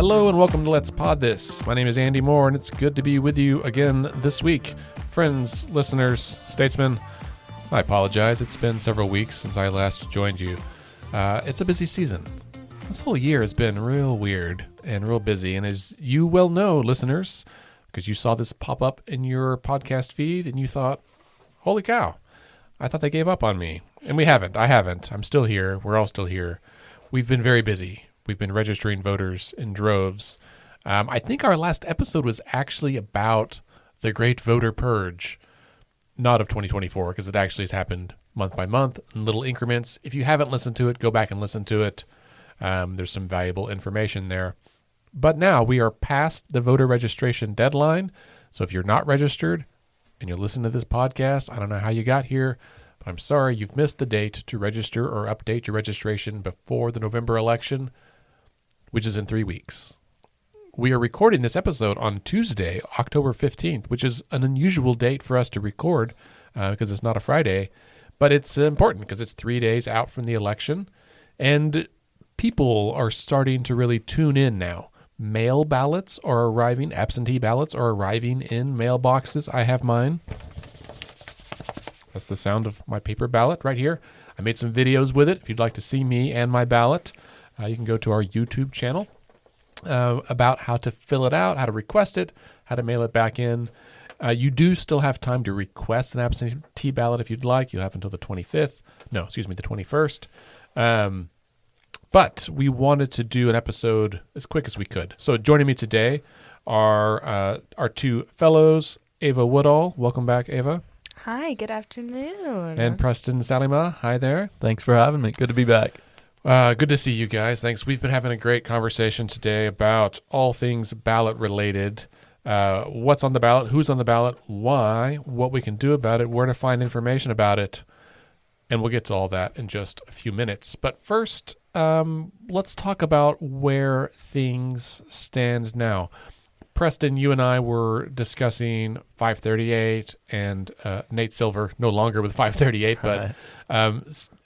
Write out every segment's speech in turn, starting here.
Hello and welcome to Let's Pod This. My name is Andy Moore and it's good to be with you again this week. Friends, listeners, statesmen, I apologize. It's been several weeks since I last joined you. It's a busy season. This whole year has been real weird and real busy. And as you well know, listeners, because you saw this pop up in your podcast feed and you thought, holy cow, I thought they gave up on me. And we haven't. I haven't. I'm still here. We're all still here. We've been very busy. We've been registering voters in droves. I think our last episode was actually about the great voter purge, not of 2024, because it actually has happened month by month in little increments. If you haven't listened to it, go back and listen to it. There's some valuable information there. But now we are past the voter registration deadline. So if you're not registered and you're listening to this podcast, I don't know how you got here, but I'm sorry you've missed the date to register or update your registration before the November election, which is in 3 weeks. We are recording this episode on Tuesday, October 15th, which is an unusual date for us to record because it's not a Friday, but it's important because it's 3 days out from the election, and people are starting to really tune in now. Mail ballots are arriving, absentee ballots are arriving in mailboxes. I have mine. That's the sound of my paper ballot right here. I made some videos with it. If you'd like to see me and my ballot, you can go to our YouTube channel about how to fill it out, how to request it, how to mail it back in. You do still have time to request an absentee ballot if you'd like. You'll have until the 21st. But we wanted to do an episode as quick as we could. So joining me today are our two fellows, Ava Woodall. Welcome back, Ava. Hi, good afternoon. And Preston Salima. Hi there. Thanks for having me. Good to be back. Good to see you guys. Thanks. We've been having a great conversation today about all things ballot related. What's on the ballot, who's on the ballot, why, what we can do about it, where to find information about it. And we'll get to all that in just a few minutes. But first, let's talk about where things stand now. Preston, you and I were discussing 538 and Nate Silver, no longer with 538, but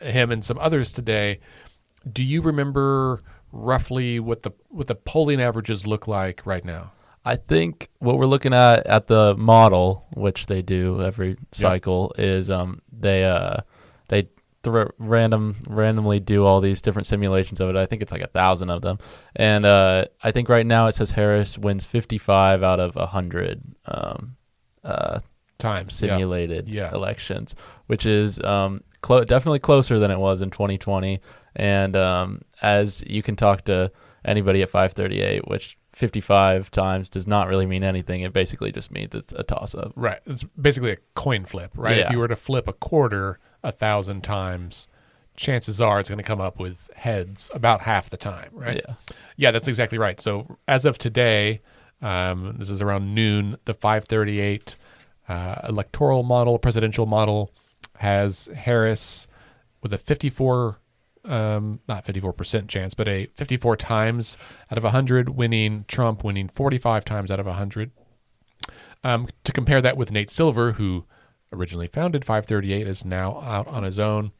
him and some others today. Do you remember roughly what the polling averages look like right now? I think what we're looking at the model, which they do every cycle, is they randomly do all these different simulations of it. I think it's like 1,000 of them, and I think right now it says Harris wins 55 out of 100 times simulated elections, which is definitely closer than it was in 2020. And as you can talk to anybody at 538, which 55 times does not really mean anything. It basically just means it's a toss-up. Right. It's basically a coin flip, right? Yeah. If you were to flip a quarter 1,000 times, chances are it's going to come up with heads about half the time, right? Yeah, that's exactly right. So as of today, this is around noon, the 538 electoral model, presidential model, has Harris with a 54% chance, but a 54 times out of 100, winning Trump, winning 45 times out of 100. To compare that with Nate Silver, who originally founded 538, is now out on his own.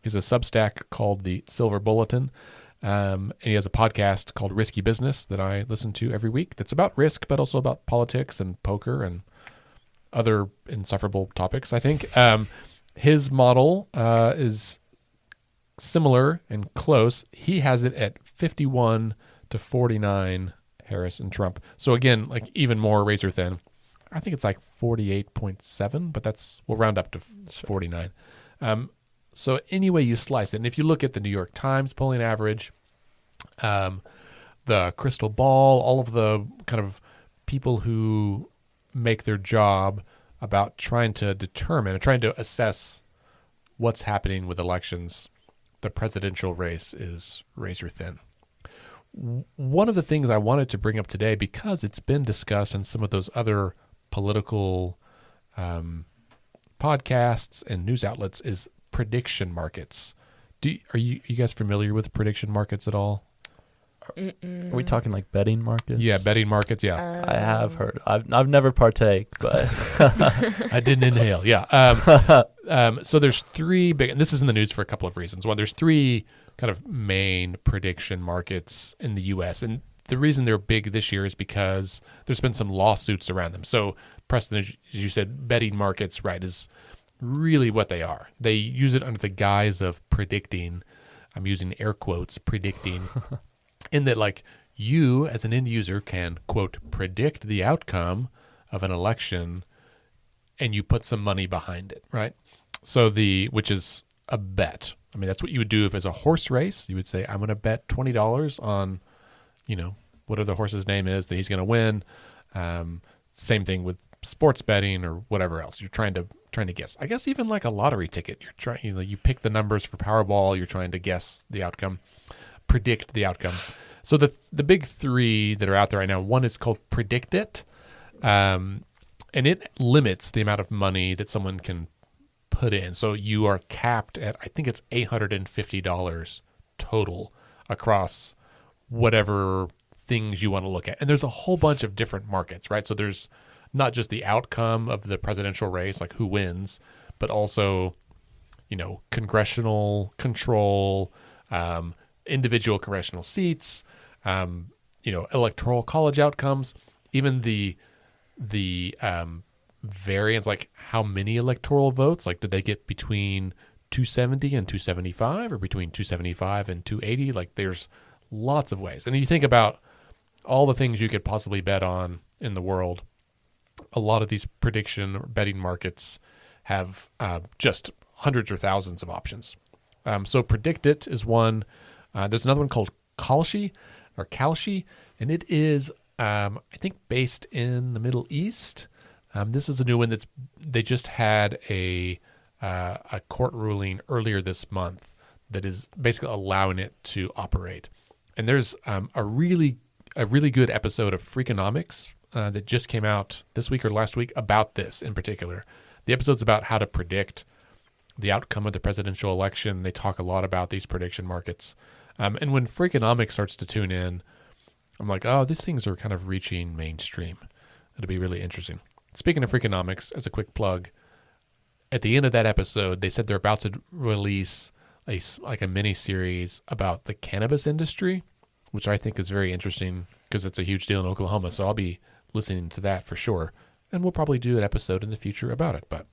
He's a Substack called the Silver Bulletin. And he has a podcast called Risky Business that I listen to every week. That's about risk, but also about politics and poker and other insufferable topics, I think. His model is similar and close. He has it at 51 to 49, Harris and Trump. So again, like even more razor thin. I think it's like 48.7, but we'll round up to 49. So any way you slice it, and if you look at the New York Times polling average, the crystal ball, all of the kind of people who make their job about trying to determine and trying to assess what's happening with elections, the presidential race is razor thin. One of the things I wanted to bring up today, because it's been discussed in some of those other political podcasts and news outlets, is prediction markets. Are you guys familiar with prediction markets at all? Are we talking like betting markets? Yeah, betting markets. Yeah, I have heard. I've never partake, but I didn't inhale. Yeah. So there's three big, and this is in the news for a couple of reasons. One, there's three kind of main prediction markets in the U.S., and the reason they're big this year is because there's been some lawsuits around them. So, Preston, as you said, betting markets, right, is really what they are. They use it under the guise of predicting. I'm using air quotes, predicting, in that, like, you as an end user can, quote, predict the outcome of an election, and you put some money behind it, right? So which is a bet. I mean, that's what you would do if it's a horse race. You would say, I'm going to bet $20 on, whatever the horse's name is, that he's going to win. Same thing with sports betting or whatever else. You're trying to guess. I guess even like a lottery ticket. You're trying, you pick the numbers for Powerball. You're trying to guess the outcome, predict the outcome. So the big three that are out there right now, one is called Predict It, and it limits the amount of money that someone can put in. So you are capped at, I think it's $850 total across whatever things you want to look at. And there's a whole bunch of different markets, right? So there's not just the outcome of the presidential race, like who wins, but also, congressional control, individual congressional seats, electoral college outcomes, even the variance, like how many electoral votes, like did they get between 270 and 275 or between 275 and 280? Like there's lots of ways. And you think about all the things you could possibly bet on in the world. A lot of these prediction or betting markets have just hundreds or thousands of options. So Predict It is one. There's another one called Kalshi, and it is, I think, based in the Middle East. This is a new one they just had a court ruling earlier this month that is basically allowing it to operate. And there's a really good episode of Freakonomics that just came out this week or last week about this in particular. The episode's about how to predict the outcome of the presidential election. They talk a lot about these prediction markets. And when Freakonomics starts to tune in, I'm like, oh, these things are kind of reaching mainstream. It'll be really interesting. Speaking of Freakonomics, as a quick plug, at the end of that episode, they said they're about to release a mini series about the cannabis industry, which I think is very interesting because it's a huge deal in Oklahoma. So I'll be listening to that for sure. And we'll probably do an episode in the future about it, but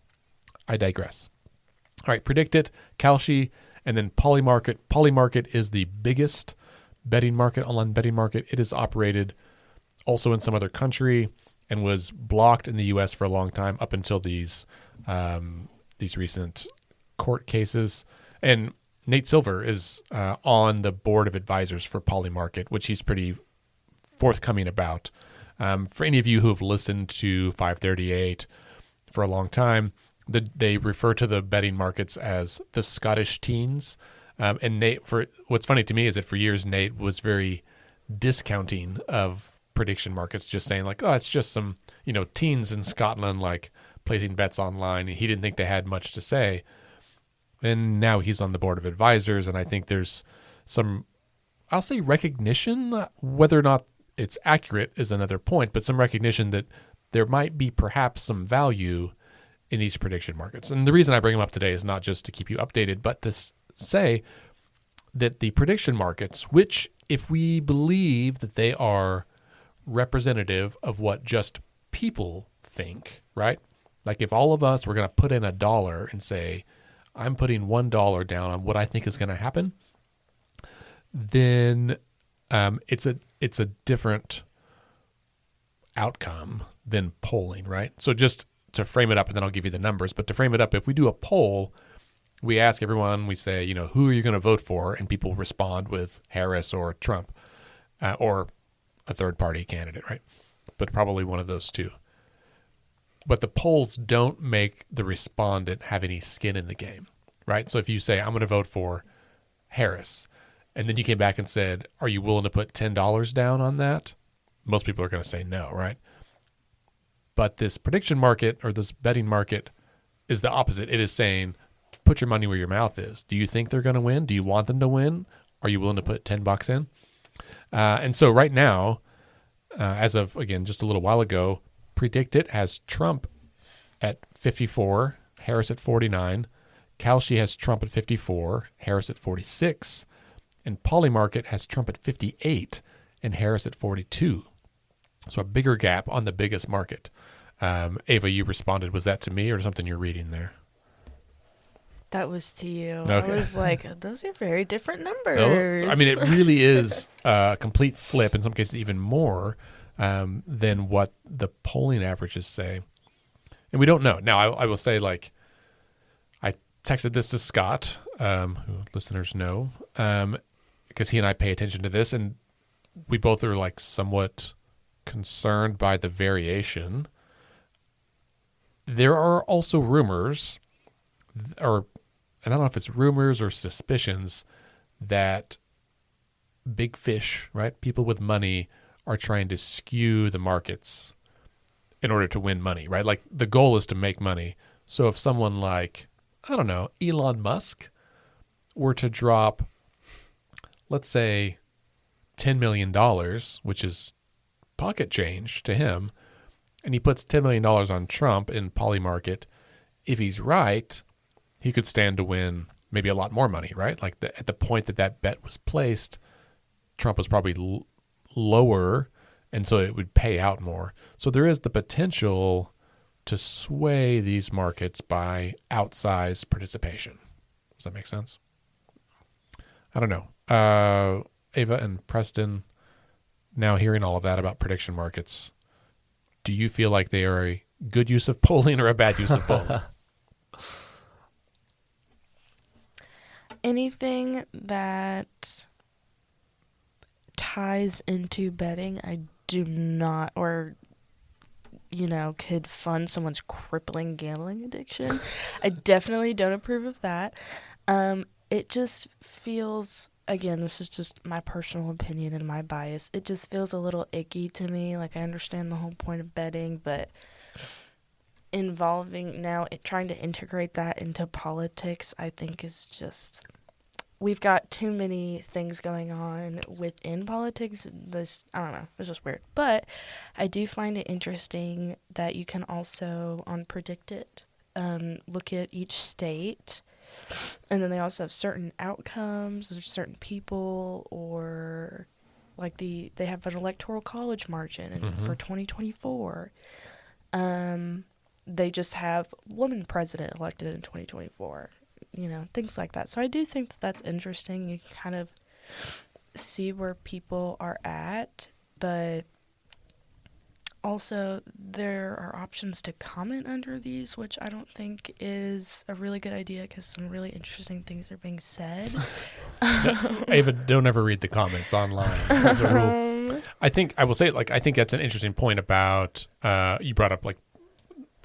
I digress. All right, Predict It, Kalshi, and then Polymarket. Polymarket is the biggest online betting market. It is operated also in some other country and was blocked in the U.S. for a long time up until these recent court cases. And Nate Silver is on the board of advisors for Polymarket, which he's pretty forthcoming about. For any of you who have listened to 538 for a long time, they refer to the betting markets as the Scottish teens. And Nate, what's funny to me is that for years Nate was very discounting of prediction markets, just saying like, oh, it's just some teens in Scotland like placing bets online. He didn't think they had much to say. And now he's on the board of advisors, and I think there's some, I'll say recognition, whether or not it's accurate is another point, but some recognition that there might be perhaps some value in these prediction markets. And the reason I bring them up today is not just to keep you updated, but to say that the prediction markets, which if we believe that they are representative of what just people think, right? Like if all of us were going to put in $1 and say, I'm putting $1 down on what I think is going to happen, then it's a different outcome than polling, right? So just to frame it up, and then I'll give you the numbers, but to frame it up, if we do a poll, we ask everyone, we say, who are you going to vote for? And people respond with Harris or Trump or a third party candidate, right? But probably one of those two. But the polls don't make the respondent have any skin in the game, right? So if you say, I'm going to vote for Harris, and then you came back and said, are you willing to put $10 down on that? Most people are going to say no, right? But this prediction market or this betting market is the opposite. It is saying, put your money where your mouth is. Do you think they're going to win? Do you want them to win? Are you willing to put $10 in? And so right now, as of, again, just a little while ago, Predict It has Trump at 54, Harris at 49. Kalshi has Trump at 54, Harris at 46. And Polymarket has Trump at 58, and Harris at 42. So a bigger gap on the biggest market. Ava, you responded. Was that to me or something you're reading there? That was to you. Okay. I was like, those are very different numbers. I mean, it really is a complete flip, in some cases even more than what the polling averages say. And we don't know. Now, I will say, like, I texted this to Scott, who listeners know, because he and I pay attention to this, and we both are, like, somewhat concerned by the variation. There are also rumors, and I don't know if it's rumors or suspicions, that big fish, right, people with money, are trying to skew the markets in order to win money, right? Like, the goal is to make money. So if someone like, I don't know, Elon Musk were to drop, let's say, $10 million, which is pocket change to him, and he puts $10 million on Trump in Polymarket, if he's right, he could stand to win maybe a lot more money, right? Like, at the point that bet was placed, Trump was probably lower, and so it would pay out more. So there is the potential to sway these markets by outsized participation. Does that make sense? I don't know. Ava and Preston, now hearing all of that about prediction markets, do you feel like they are a good use of polling or a bad use of polling? Anything that ties into betting, I do not, or, could fund someone's crippling gambling addiction. I definitely don't approve of that. It just feels, again, this is just my personal opinion and my bias, it just feels a little icky to me. Like, I understand the whole point of betting, but trying to integrate that into politics, I think is just, we've got too many things going on within politics. I don't know, it's just weird. But I do find it interesting that you can also, on Predict It, look at each state, and then they also have certain outcomes, or certain people, or like they have an electoral college margin for 2024. They just have woman president elected in 2024. Things like that. So I do think that that's interesting. You can kind of see where people are at, but also there are options to comment under these, which I don't think is a really good idea because some really interesting things are being said. Ava, don't ever read the comments online as a rule. I think that's an interesting point about, you brought up, like,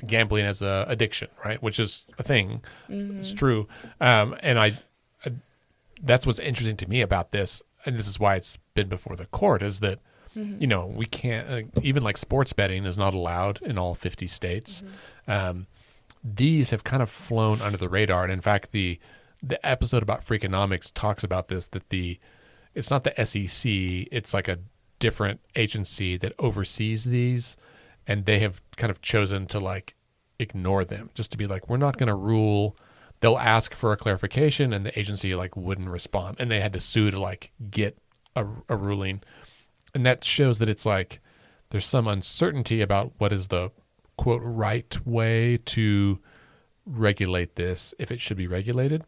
gambling as a addiction, right? Which is a thing. Mm-hmm. It's true. And I that's what's interesting to me about this, and this is why it's been before the court, is that, we can't, even like sports betting is not allowed in all 50 states. Mm-hmm. These have kind of flown under the radar. And in fact, the episode about Freakonomics talks about this, that it's not the SEC, it's like a different agency that oversees these. And they have kind of chosen to, like, ignore them, just to be like, we're not going to rule. They'll ask for a clarification, and the agency, like, wouldn't respond. And they had to sue to, like, get a ruling. And that shows that it's like there's some uncertainty about what is the, quote, right way to regulate this, if it should be regulated.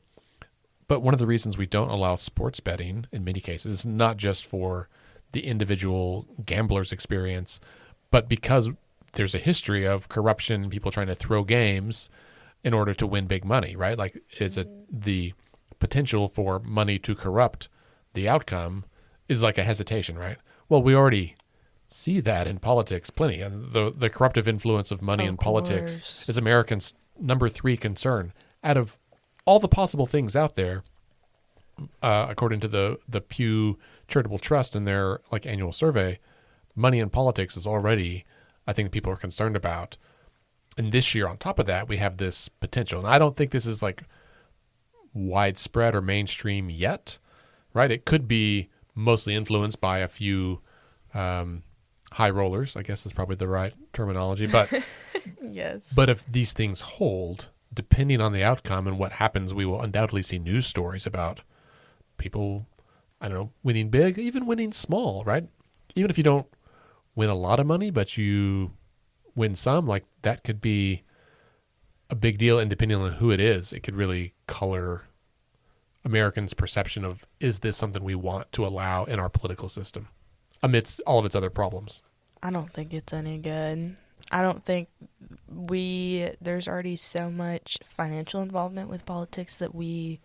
But one of the reasons we don't allow sports betting in many cases is not just for the individual gambler's experience, but because there's a history of corruption and people trying to throw games in order to win big money, right? Like, the potential for money to corrupt the outcome is like a hesitation, right? Well, we already see that in politics plenty. And the corruptive influence of money in politics is Americans' number 3 concern. Out of all the possible things out there, according to the Pew Charitable Trust in their, like, annual survey, money in politics is already, I think, people are concerned about. And this year, on top of that, we have this potential. And I don't think this is, like, widespread or mainstream yet, right? It could be mostly influenced by a few high rollers, I guess is probably the right terminology. But yes. But if these things hold, depending on the outcome and what happens, we will undoubtedly see news stories about people, I don't know, winning big, even winning small, right? even if you don't win a lot of money, but you win some, like that could be a big deal. And depending on who it is, it could really color Americans' perception of, is this something we want to allow in our political system amidst all of its other problems? I don't think it's any good. I don't think there's already so much financial involvement with politics that we,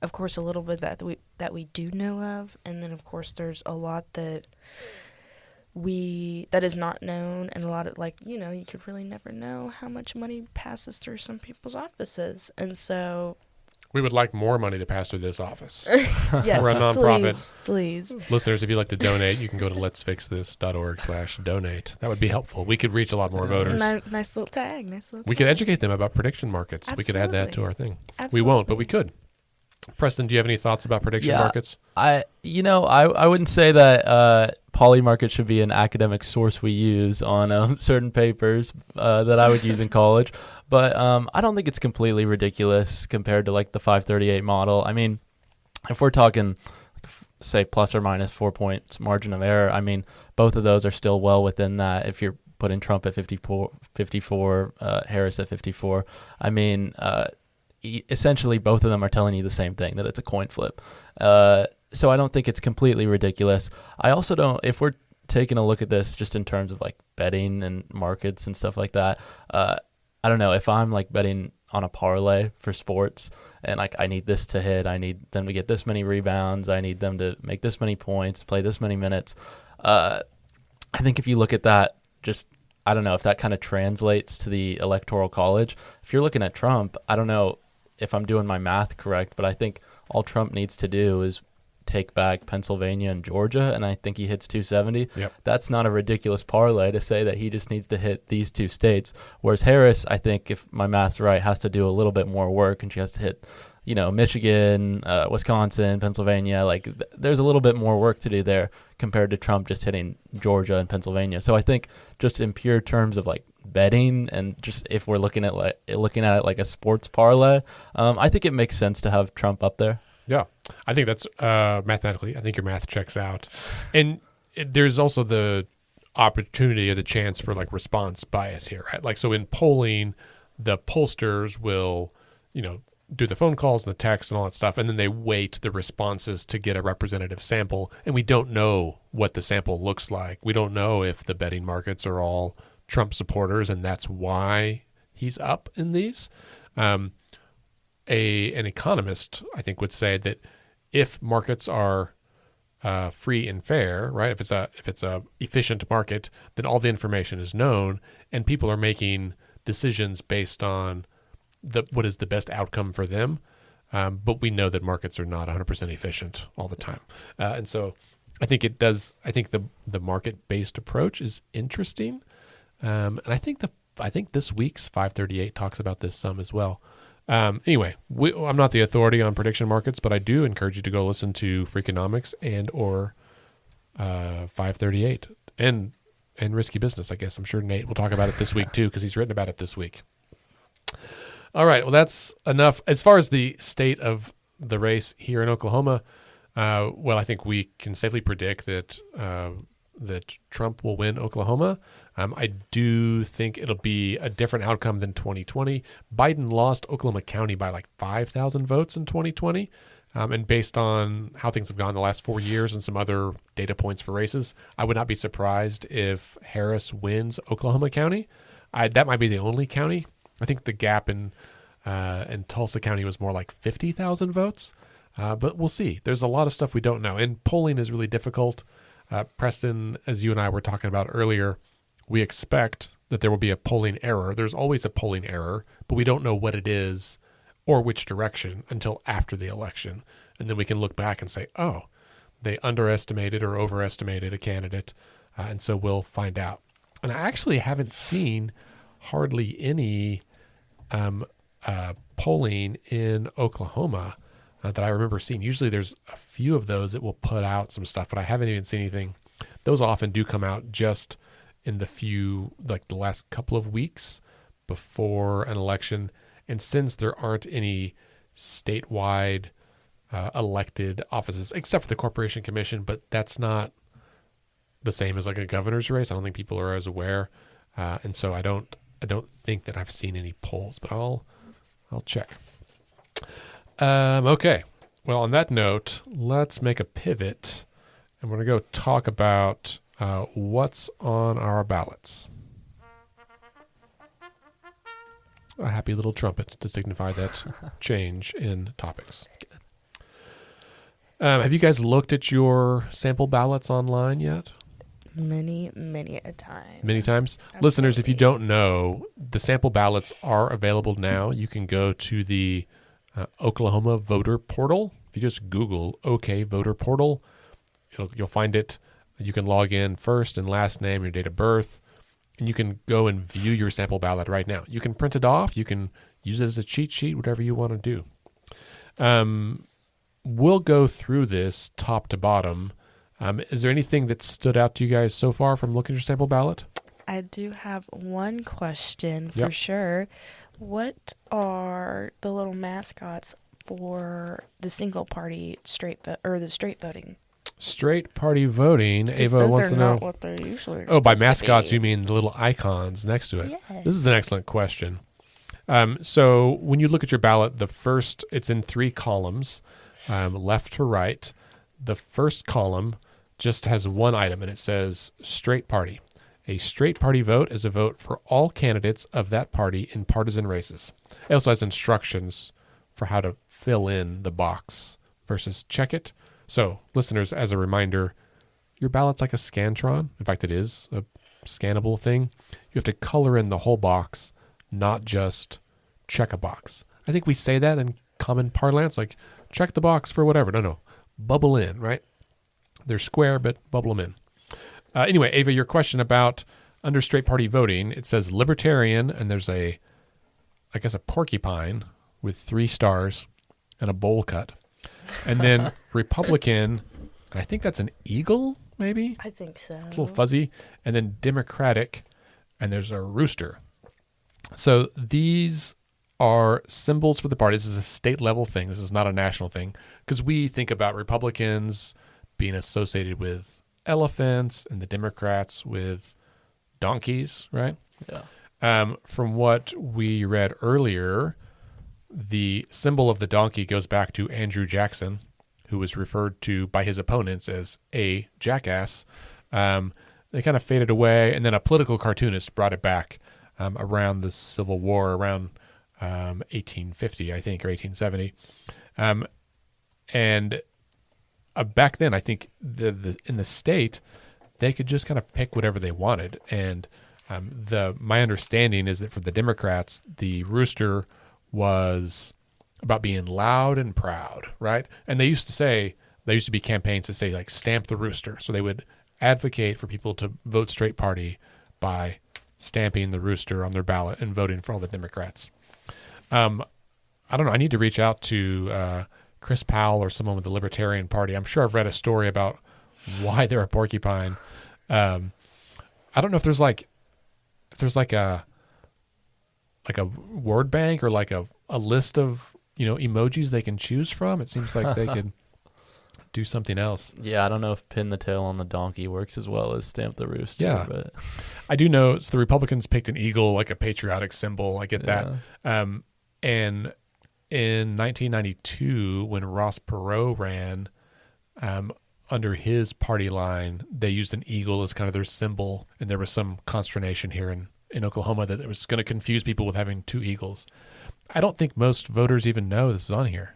of course, a little bit that we do know of, and then of course there's a lot that is not known, and a lot of, like, you know, you could really never know how much money passes through some people's offices, and so We would like more money to pass through this office. yes, We're a nonprofit. please. Listeners, if you'd like to donate, you can go to letsfixthis.org/donate. That would be helpful. We could reach a lot more voters. Nice little tag. We could educate them about prediction markets. Absolutely. We could add that to our thing. Absolutely. We won't, but we could. Preston, do you have any thoughts about prediction markets? I wouldn't say that poly market should be an academic source we use on certain papers that I would use in college, but I don't think it's completely ridiculous compared to like the 538 model. I mean, if we're talking, say, plus or minus 4 points margin of error, I mean, both of those are still well within that. If you're putting Trump at 54, Harris at 54, I mean, essentially both of them are telling you the same thing, that it's a coin flip. So I don't think it's completely ridiculous. I also don't, if we're taking a look at this just in terms of like betting and markets and stuff like that, I don't know, if I'm like betting on a parlay for sports and like I need this to hit, I need them to get this many rebounds, I need them to make this many points, play this many minutes. I think if you look at that, just, I don't know if that kind of translates to the Electoral College. If you're looking at Trump, I don't know if I'm doing my math correct, but I think all Trump needs to do is take back Pennsylvania and Georgia, and I think he hits 270. Yep. That's not a ridiculous parlay to say that he just needs to hit these two states. Whereas Harris, I think, if my math's right, has to do a little bit more work, and she has to hit, you know, Michigan, Wisconsin, Pennsylvania. Like, there's a little bit more work to do there compared to Trump just hitting Georgia and Pennsylvania. So I think just in pure terms of like betting, and just if we're looking at it like a sports parlay, I think it makes sense to have Trump up there. Yeah, I think that's mathematically, I think your math checks out. And there's also the opportunity or the chance for like response bias here, right? Like, so in polling, the pollsters will, you know, do the phone calls and the texts and all that stuff, and then they weight the responses to get a representative sample. And we don't know what the sample looks like. We don't know if the betting markets are all Trump supporters, and that's why he's up in these. An economist, I think, would say that if markets are free and fair, right? If it's a efficient market, then all the information is known, and people are making decisions based on what is the best outcome for them. But we know that markets are not 100% efficient all the time, and so I think it does. I think the market-based approach is interesting, and I think this week's 538 talks about this some as well. Anyway, I'm not the authority on prediction markets, but I do encourage you to go listen to Freakonomics and or 538 and Risky Business. I guess I'm sure Nate will talk about it this week too, because he's written about it this week. All right, well, that's enough as far as the state of the race here in Oklahoma. Well, I think we can safely predict that Trump will win Oklahoma. I do think it'll be a different outcome than 2020. Biden lost Oklahoma County by like 5,000 votes in 2020. And based on how things have gone the last 4 years and some other data points for races, I would not be surprised if Harris wins Oklahoma County. That might be the only county. I think the gap in Tulsa County was more like 50,000 votes. But we'll see. There's a lot of stuff we don't know. And polling is really difficult. Preston, as you and I were talking about earlier, we expect that there will be a polling error. There's always a polling error, but we don't know what it is or which direction until after the election. And then we can look back and say, oh, they underestimated or overestimated a candidate. And so we'll find out. And I actually haven't seen hardly any polling in Oklahoma that I remember seeing. Usually there's a few of those that will put out some stuff, but I haven't even seen anything. Those often do come out just in the last couple of weeks before an election. And since there aren't any statewide elected offices, except for the Corporation Commission, but that's not the same as like a governor's race. I don't think people are as aware, and so I don't think that I've seen any polls, but I'll check. Okay. Well, on that note, let's make a pivot, and we're gonna go talk about what's on our ballots. A happy little trumpet to signify that change in topics. Have you guys looked at your sample ballots online yet? Many a time. Many times? Absolutely. Listeners, if you don't know, the sample ballots are available now. You can go to the Oklahoma voter portal. If you just Google OK voter portal, you'll find it. You can log in first and last name, your date of birth, and you can go and view your sample ballot right now. You can print it off. You can use it as a cheat sheet, whatever you want to do. We'll go through this top to bottom. Is there anything that stood out to you guys so far from looking at your sample ballot? I do have one question for Yep. sure. What are the little mascots for the single party straight or the straight voting? Straight party voting. 'Cause Ava those wants are to know. not what they're usually. Oh, by supposed to mascots, be. you mean the little icons next to it? Yes. This is an excellent question. So when you look at your ballot, it's in 3 columns, left to right. The first column just has one item, and it says straight party. A straight party vote is a vote for all candidates of that party in partisan races. It also has instructions for how to fill in the box versus check it. So, listeners, as a reminder, your ballot's like a Scantron. In fact, it is a scannable thing. You have to color in the whole box, not just check a box. I think we say that in common parlance, like check the box for whatever. No. Bubble in, right? They're square, but bubble them in. Anyway, Ava, your question about under straight party voting, it says libertarian, and there's a porcupine with 3 stars and a bowl cut. And then Republican, I think that's an eagle, maybe? I think so. It's a little fuzzy. And then Democratic, and there's a rooster. So these are symbols for the party. This is a state level thing. This is not a national thing. Because we think about Republicans being associated with elephants and the Democrats with donkeys, right? Yeah. From what we read earlier, the symbol of the donkey goes back to Andrew Jackson, who was referred to by his opponents as a jackass. They kind of faded away, and then a political cartoonist brought it back around the Civil War, around 1850, I think, or 1870. And back then, I think in the state, they could just kind of pick whatever they wanted. And my understanding is that for the Democrats, the rooster was about being loud and proud, right? And there used to be campaigns that say like stamp the rooster. So they would advocate for people to vote straight party by stamping the rooster on their ballot and voting for all the Democrats. I don't know. I need to reach out to Chris Powell or someone with the Libertarian Party. I'm sure I've read a story about why they're a porcupine. I don't know if there's a word bank or like a list of emojis they can choose from. It seems like they could do something else. Yeah, I don't know if pin the tail on the donkey works as well as stamp the rooster. Yeah. But I do know the Republicans picked an eagle, like a patriotic symbol. I get that. And in 1992, when Ross Perot ran, under his party line, they used an eagle as kind of their symbol, and there was some consternation here in Oklahoma that it was going to confuse people with having 2 eagles. I don't think most voters even know this is on here,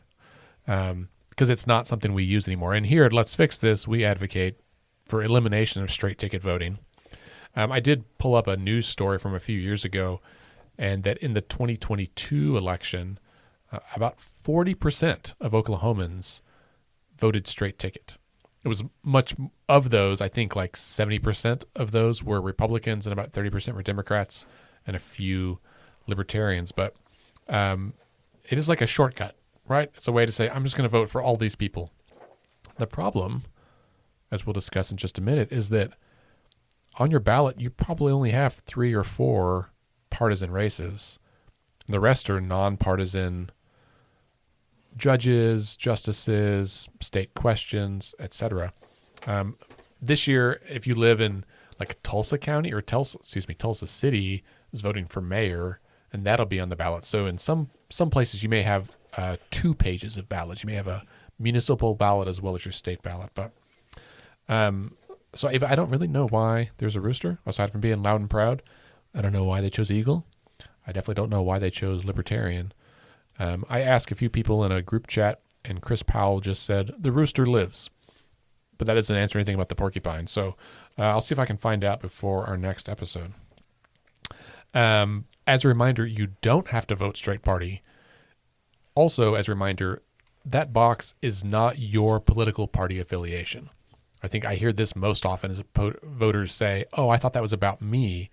because it's not something we use anymore. And here at Let's Fix This, we advocate for elimination of straight ticket voting. I did pull up a news story from a few years ago, and that in the 2022 election, about 40% of Oklahomans voted straight ticket. It was much of those, I think like 70% of those were Republicans and about 30% were Democrats and a few Libertarians. But it is like a shortcut, right? It's a way to say, I'm just going to vote for all these people. The problem, as we'll discuss in just a minute, is that on your ballot, you probably only have 3 or 4 partisan races. The rest are nonpartisan judges, justices, state questions, etc. this year, if you live in like Tulsa County or Tulsa City is voting for mayor, and that'll be on the ballot. So in some places you may have 2 pages of ballots. You may have a municipal ballot as well as your state ballot. But so Ava, I don't really know why there's a rooster aside from being loud and proud. I don't know why they chose eagle. I definitely don't know why they chose libertarian. I asked a few people in a group chat, and Chris Powell just said the rooster lives, but that doesn't answer anything about the porcupine. So I'll see if I can find out before our next episode. As a reminder, you don't have to vote straight party. Also, as a reminder, that box is not your political party affiliation. I think I hear this most often as voters say, oh, I thought that was about me,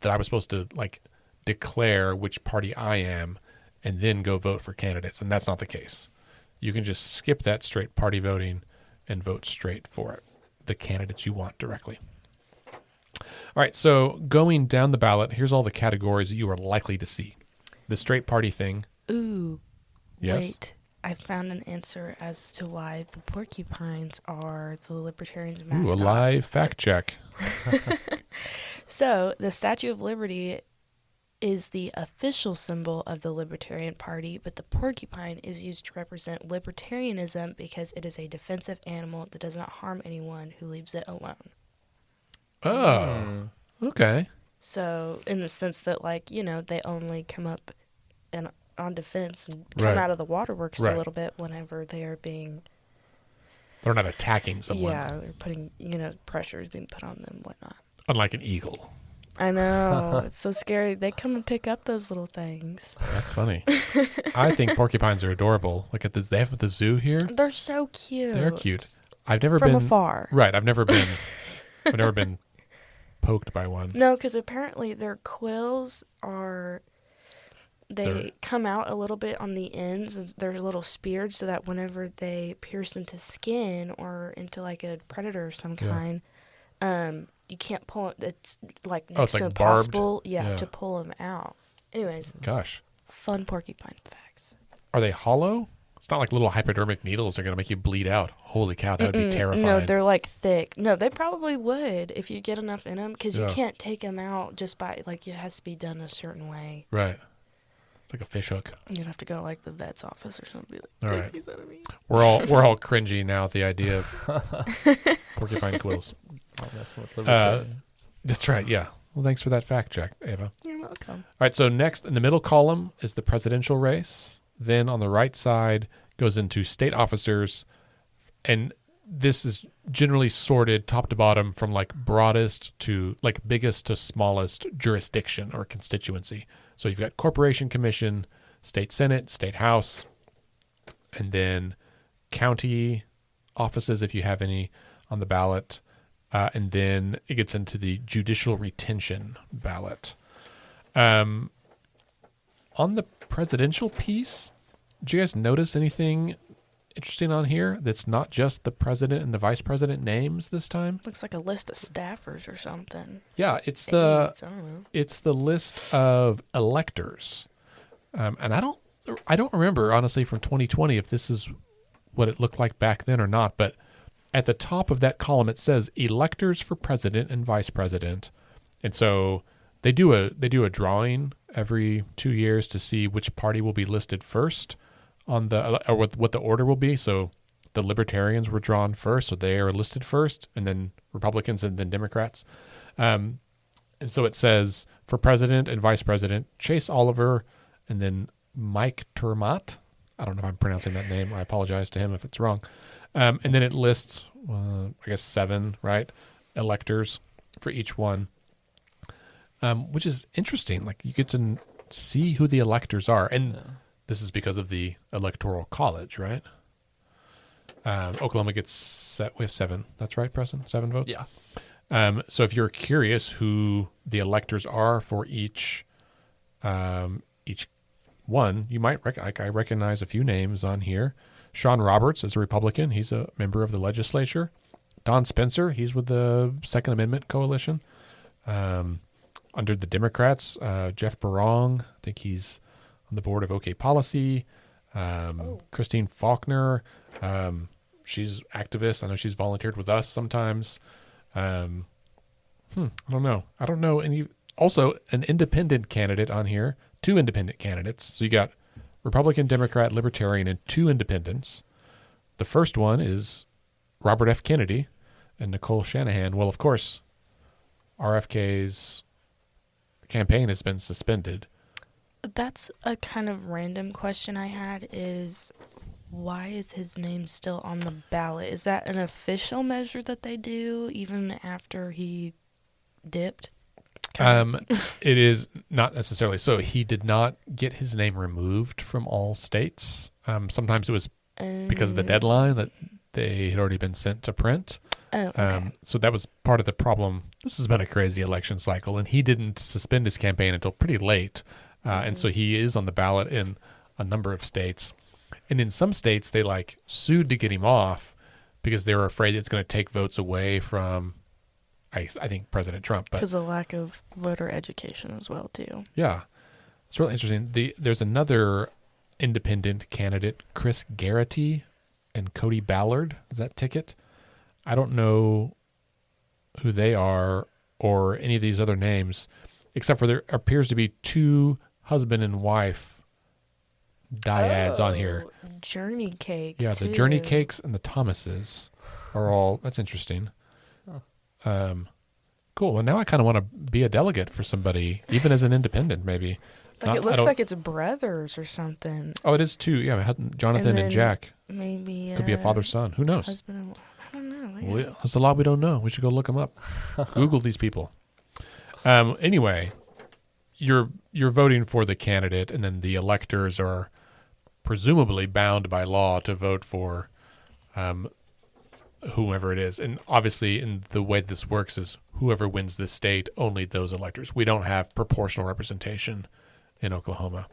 that I was supposed to like declare which party I am and then go vote for candidates. And that's not the case. You can just skip that straight party voting and vote straight for the candidates you want directly. All right, so going down the ballot, here's all the categories that you are likely to see. The straight party thing. Ooh. Yes? Wait. I found an answer as to why the porcupines are the Libertarians' mascot. Ooh, a live fact check. So, the Statue of Liberty is the official symbol of the Libertarian Party, but the porcupine is used to represent libertarianism because it is a defensive animal that does not harm anyone who leaves it alone. Oh, okay. So, in the sense that, like, you know, they only come up and on defense and come Right. out of the waterworks Right. a little bit whenever they are being, They're not attacking someone, yeah, they're putting, you know, pressure is being put on them, whatnot. unlike an eagle. I know. It's so scary. They come and pick up those little things. That's funny. I think porcupines are adorable. Look at this. They have at the zoo here. They're so cute. They're cute. I've never From been afar. Right. I've never been poked by one. No, because apparently their quills they They're- come out a little bit on the ends, and they're a little speared, so that whenever they pierce into skin or into like a predator of some Yeah. kind, you can't pull it. It's like Oh, next it's to like barbed? impossible, Yeah. to pull them out. Anyways, Gosh. fun porcupine facts. Are they hollow? It's not like little hypodermic needles are going to make you bleed out. Holy cow, that would be terrifying. No, they're like thick. No, they probably would if you get enough in them, because Yeah. you can't take them out just by, like, it has to be done a certain way. Right. It's like a fish hook. You'd have to go to like the vet's office or something. All Like, right. "Take these out of me." We're all cringy now at the idea of porcupine quills. Messing with libertarians. That's right. Yeah. Well, thanks for that fact check, Ava. You're welcome. All right, so next in the middle column is the presidential race. Then on the right side goes into state officers, and this is generally sorted top to bottom from like broadest to like biggest to smallest jurisdiction or constituency. So you've got corporation commission, state senate, state house, and then county offices if you have any on the ballot. And then it gets into the judicial retention ballot. On the presidential piece, did you guys notice anything interesting on here that's not just the president and the vice president names this time? Looks like a list of staffers or something. Yeah, it's Aides, I don't know. it's the list of electors. And I don't remember honestly from 2020 if this is what it looked like back then or not, but at the top of that column, it says electors for president and vice president. And so they do a drawing every 2 years to see which party will be listed first on or what the order will be. So the Libertarians were drawn first, so they are listed first, and then Republicans and then Democrats. And so it says for president and vice president, Chase Oliver and then Mike Turmat. I don't know if I'm pronouncing that name. I apologize to him if it's wrong. And then it lists, I guess, 7, right, electors for each one, which is interesting. Like you get to see who the electors are. And this is because of the Electoral College, right? Oklahoma gets we have 7. That's right, Preston? 7 votes? Yeah. So if you're curious who the electors are for each one, you might I recognize a few names on here. Sean Roberts is a Republican. He's a member of the legislature. Don Spencer, he's with the Second Amendment Coalition. Under the Democrats, Jeff Barong, I think he's on the board of OK Policy. Christine Faulkner, she's activist. I know she's volunteered with us sometimes. I don't know. I don't know any. Also, an independent candidate on here. 2 independent candidates. So you got Republican, Democrat, Libertarian, and 2 independents. The first one is Robert F. Kennedy and Nicole Shanahan. Well, of course, RFK's campaign has been suspended. That's a kind of random question I had is why is his name still on the ballot? Is that an official measure that they do even after he dipped? It is not necessarily. So he did not get his name removed from all states. Sometimes it was because of the deadline that they had already been sent to print. Oh, okay. So that was part of the problem. This has been a crazy election cycle, and he didn't suspend his campaign until pretty late. And so he is on the ballot in a number of states. And in some states, they sued to get him off because they were afraid it's going to take votes away from, I think, President Trump. Because of lack of voter education as well, too. Yeah. It's really interesting. There's another independent candidate, Chris Garrity and Cody Ballard. Is that ticket? I don't know who they are or any of these other names, except for there appears to be 2 husband and wife dyads on here. Journey Cake. Yeah, the too. Journey Cakes and the Thomases are all. That's interesting. Cool. Well, now I kind of want to be a delegate for somebody, even as an independent, maybe. It looks like it's brothers or something. Oh, it is too. Yeah, Jonathan and Jack. Maybe Could be a father-son. Who knows? Husband and, I don't know. Well, there's a lot we don't know. We should go look them up. Google these people. Anyway, you're voting for the candidate, and then the electors are presumably bound by law to vote for whoever it is. And obviously, in the way this works is whoever wins this state, only those electors. We don't have proportional representation in Oklahoma.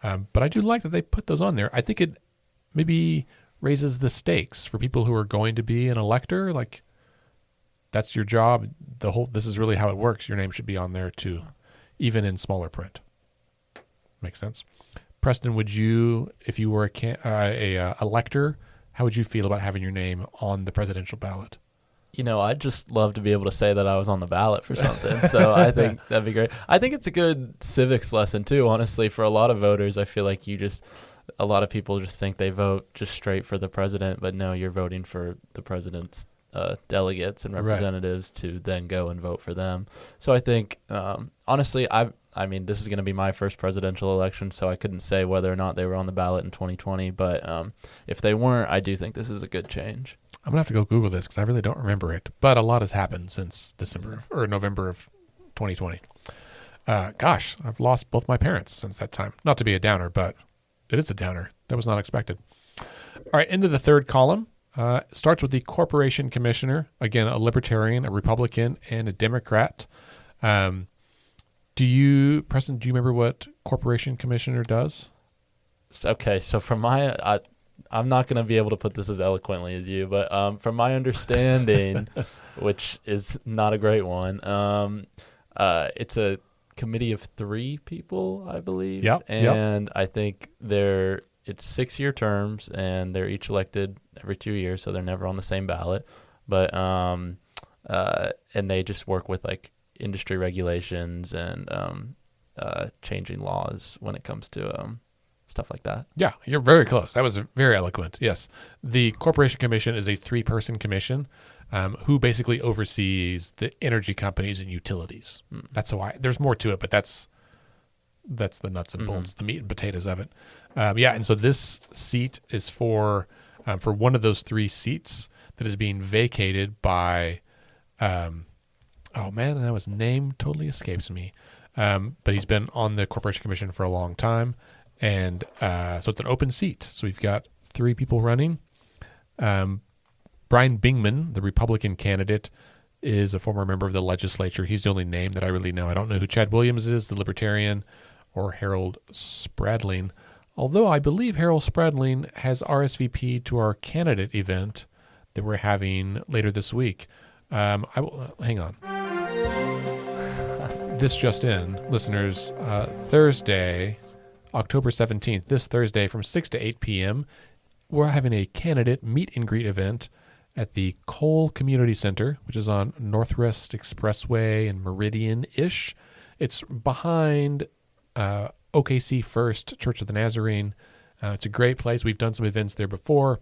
But I do like that they put those on there. I think it maybe raises the stakes for people who are going to be an elector. That's your job. This is really how it works. Your name should be on there too, even in smaller print. Makes sense. Preston, would you, if you were a elector, how would you feel about having your name on the presidential ballot? I'd just love to be able to say that I was on the ballot for something. So I think that'd be great. I think it's a good civics lesson too, honestly, for a lot of voters. I feel like a lot of people just think they vote just straight for the president, but no, you're voting for the president's delegates and representatives to then go and vote for them. So I think, honestly, I mean, this is going to be my first presidential election, so I couldn't say whether or not they were on the ballot in 2020. But if they weren't, I do think this is a good change. I'm going to have to go Google this because I really don't remember it. But a lot has happened since November of 2020. Gosh, I've lost both my parents since that time. Not to be a downer, but it is a downer. That was not expected. All right, into the third column. Starts with the Corporation Commissioner. Again, a Libertarian, a Republican, and a Democrat. Preston, do you remember what Corporation Commissioner does? Okay, so from I'm not going to be able to put this as eloquently as you, but from my understanding, which is not a great one, it's a committee of 3 people, I believe. Yep. And I think it's 6-year terms, and they're each elected every 2 years, so they're never on the same ballot. But and they just work with industry regulations and changing laws when it comes to stuff like that. Yeah, you're very close. That was very eloquent. Yes. The Corporation Commission is a 3-person commission who basically oversees the energy companies and utilities. That's why there's more to it, but that's the nuts and bolts, the meat and potatoes of it. And so this seat is for one of those 3 seats that is being vacated by, now his name totally escapes me. But he's been on the Corporation Commission for a long time. And so it's an open seat. So we've got 3 people running. Brian Bingman, the Republican candidate, is a former member of the legislature. He's the only name that I really know. I don't know who Chad Williams is, the Libertarian, or Harold Spradling. Although I believe Harold Spradling has RSVP to our candidate event that we're having later this week. Hang on. This just in, listeners, Thursday, October 17th, this Thursday from 6 to 8 p.m., we're having a candidate meet and greet event at the Cole Community Center, which is on Northwest Expressway and Meridian-ish. It's behind OKC First Church of the Nazarene. It's a great place. We've done some events there before.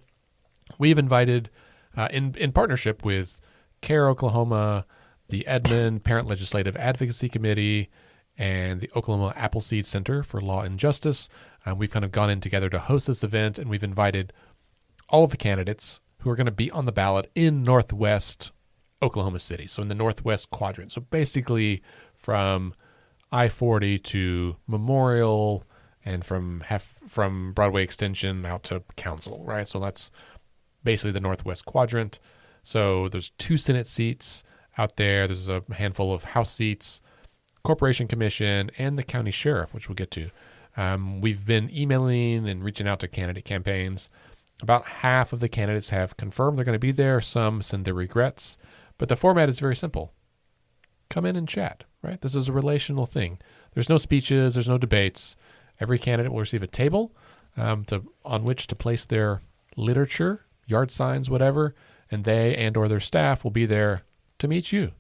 We've invited, in partnership with CARE Oklahoma, the Edmond Parent Legislative Advocacy Committee, and the Oklahoma Appleseed Center for Law and Justice. We've kind of gone in together to host this event, and we've invited all of the candidates who are going to be on the ballot in Northwest Oklahoma City, so in the Northwest quadrant. So basically from I-40 to Memorial and from Broadway Extension out to Council, right? So that's basically the Northwest quadrant. So there's 2 Senate seats out there. There's a handful of House seats, Corporation Commission, and the county sheriff, which we'll get to. We've been emailing and reaching out to candidate campaigns. About half of the candidates have confirmed they're going to be there. Some send their regrets. But the format is very simple. Come in and chat, right? This is a relational thing. There's no speeches. There's no debates. Every candidate will receive a table on which to place their literature, yard signs, whatever, and they and or their staff will be there to meet you.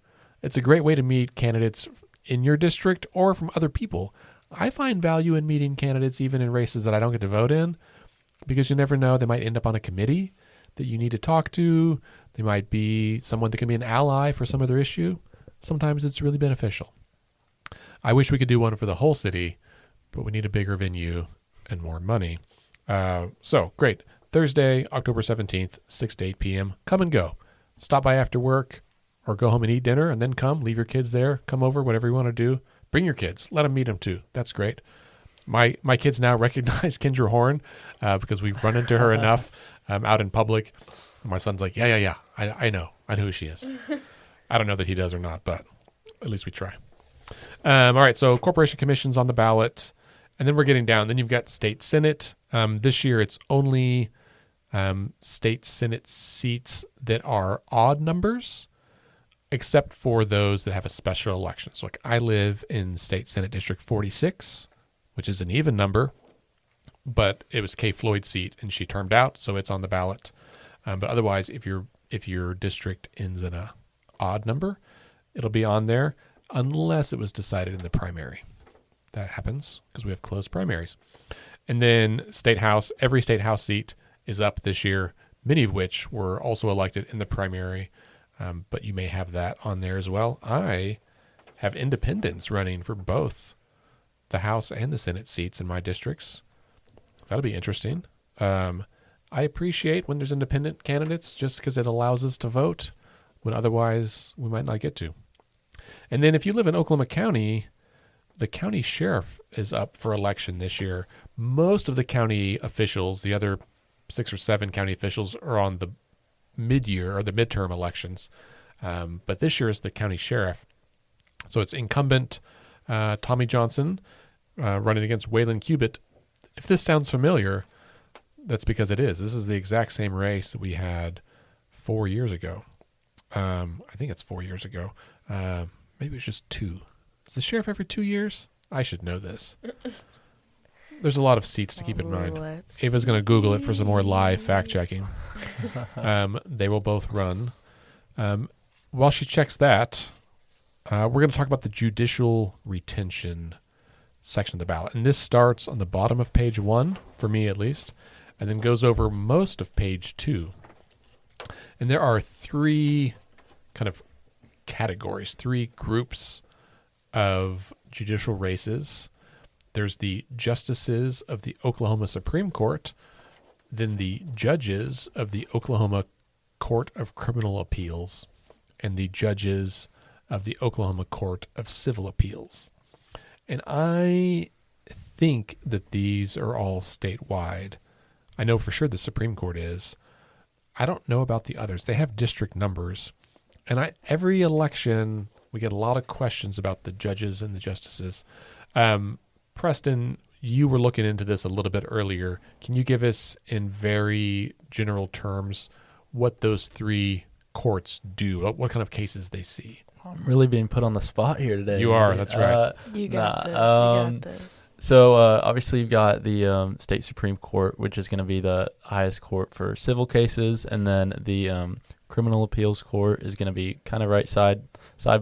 It's a great way to meet candidates in your district or from other people. I find value in meeting candidates even in races that I don't get to vote in, because you never know. They might end up on a committee that you need to talk to. They might be someone that can be an ally for some other issue. Sometimes it's really beneficial. I wish we could do one for the whole city, but we need a bigger venue and more money. So great. Thursday, October 17th, 6 to 8 p.m. Come and go. Stop by after work or go home and eat dinner and then come. Leave your kids there. Come over, whatever you want to do. Bring your kids. Let them meet them too. That's great. My kids now recognize Kendra Horn because we've run into her enough out in public. And my son's like, yeah. I know. I know who she is. I don't know that he does or not, but at least we try. All right, so Corporation Commission's on the ballot. And then we're getting down. Then you've got State Senate. This year it's only State Senate seats that are odd numbers, except for those that have a special election. So like I live in State Senate District 46, which is an even number, but it was Kay Floyd's seat and she termed out, so it's on the ballot. But otherwise, if your district ends in a odd number, it'll be on there unless it was decided in the primary. That happens because we have closed primaries. And then State House, every State House seat is up this year, many of which were also elected in the primary, but you may have that on there as well. I have independents running for both the House and the Senate seats in my districts. That'll be interesting. I appreciate when there's independent candidates just because it allows us to vote when otherwise we might not get to. And then if you live in Oklahoma County, the county sheriff is up for election this year. Most of the county officials, the other 6 or 7 county officials, are on the mid-year or the midterm elections. But this year is the county sheriff. So it's incumbent Tommy Johnson running against Waylon Cubitt. If this sounds familiar, that's because it is. This is the exact same race that we had 4 years ago. I think it's 4 years ago. Maybe it's just 2. Is the sheriff every 2 years? I should know this. There's a lot of seats to keep in mind. Ava's going to Google it for some more live fact-checking. They will both run. While she checks that, we're going to talk about the judicial retention section of the ballot. And this starts on the bottom of page 1, for me at least, and then goes over most of page 2. And there are 3 kind of categories, 3 groups of judicial races. There's the justices of the Oklahoma Supreme Court, then the judges of the Oklahoma Court of Criminal Appeals, and the judges of the Oklahoma Court of Civil Appeals. And I think that these are all statewide. I know for sure the Supreme Court is. I don't know about the others. They have district numbers. And every election, we get a lot of questions about the judges and the justices. Preston, you were looking into this a little bit earlier. Can you give us, in very general terms, what those 3 courts do? What kind of cases they see? I'm really being put on the spot here today. You are, that's right. You got this. You got this. So obviously you've got the state Supreme Court, which is going to be the highest court for civil cases, and then the Criminal Appeals Court is going to be kind of side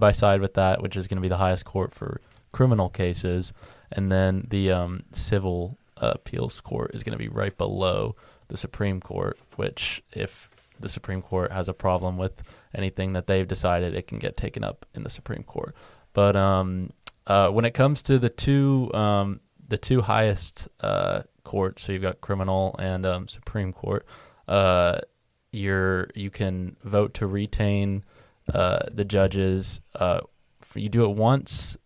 by side with that, which is going to be the highest court for criminal cases. And then the Civil Appeals Court is going to be right below the Supreme Court, which if the Supreme Court has a problem with anything that they've decided, it can get taken up in the Supreme Court. But when it comes to the two highest courts, so you've got criminal and Supreme Court, you can vote to retain the judges. You do it once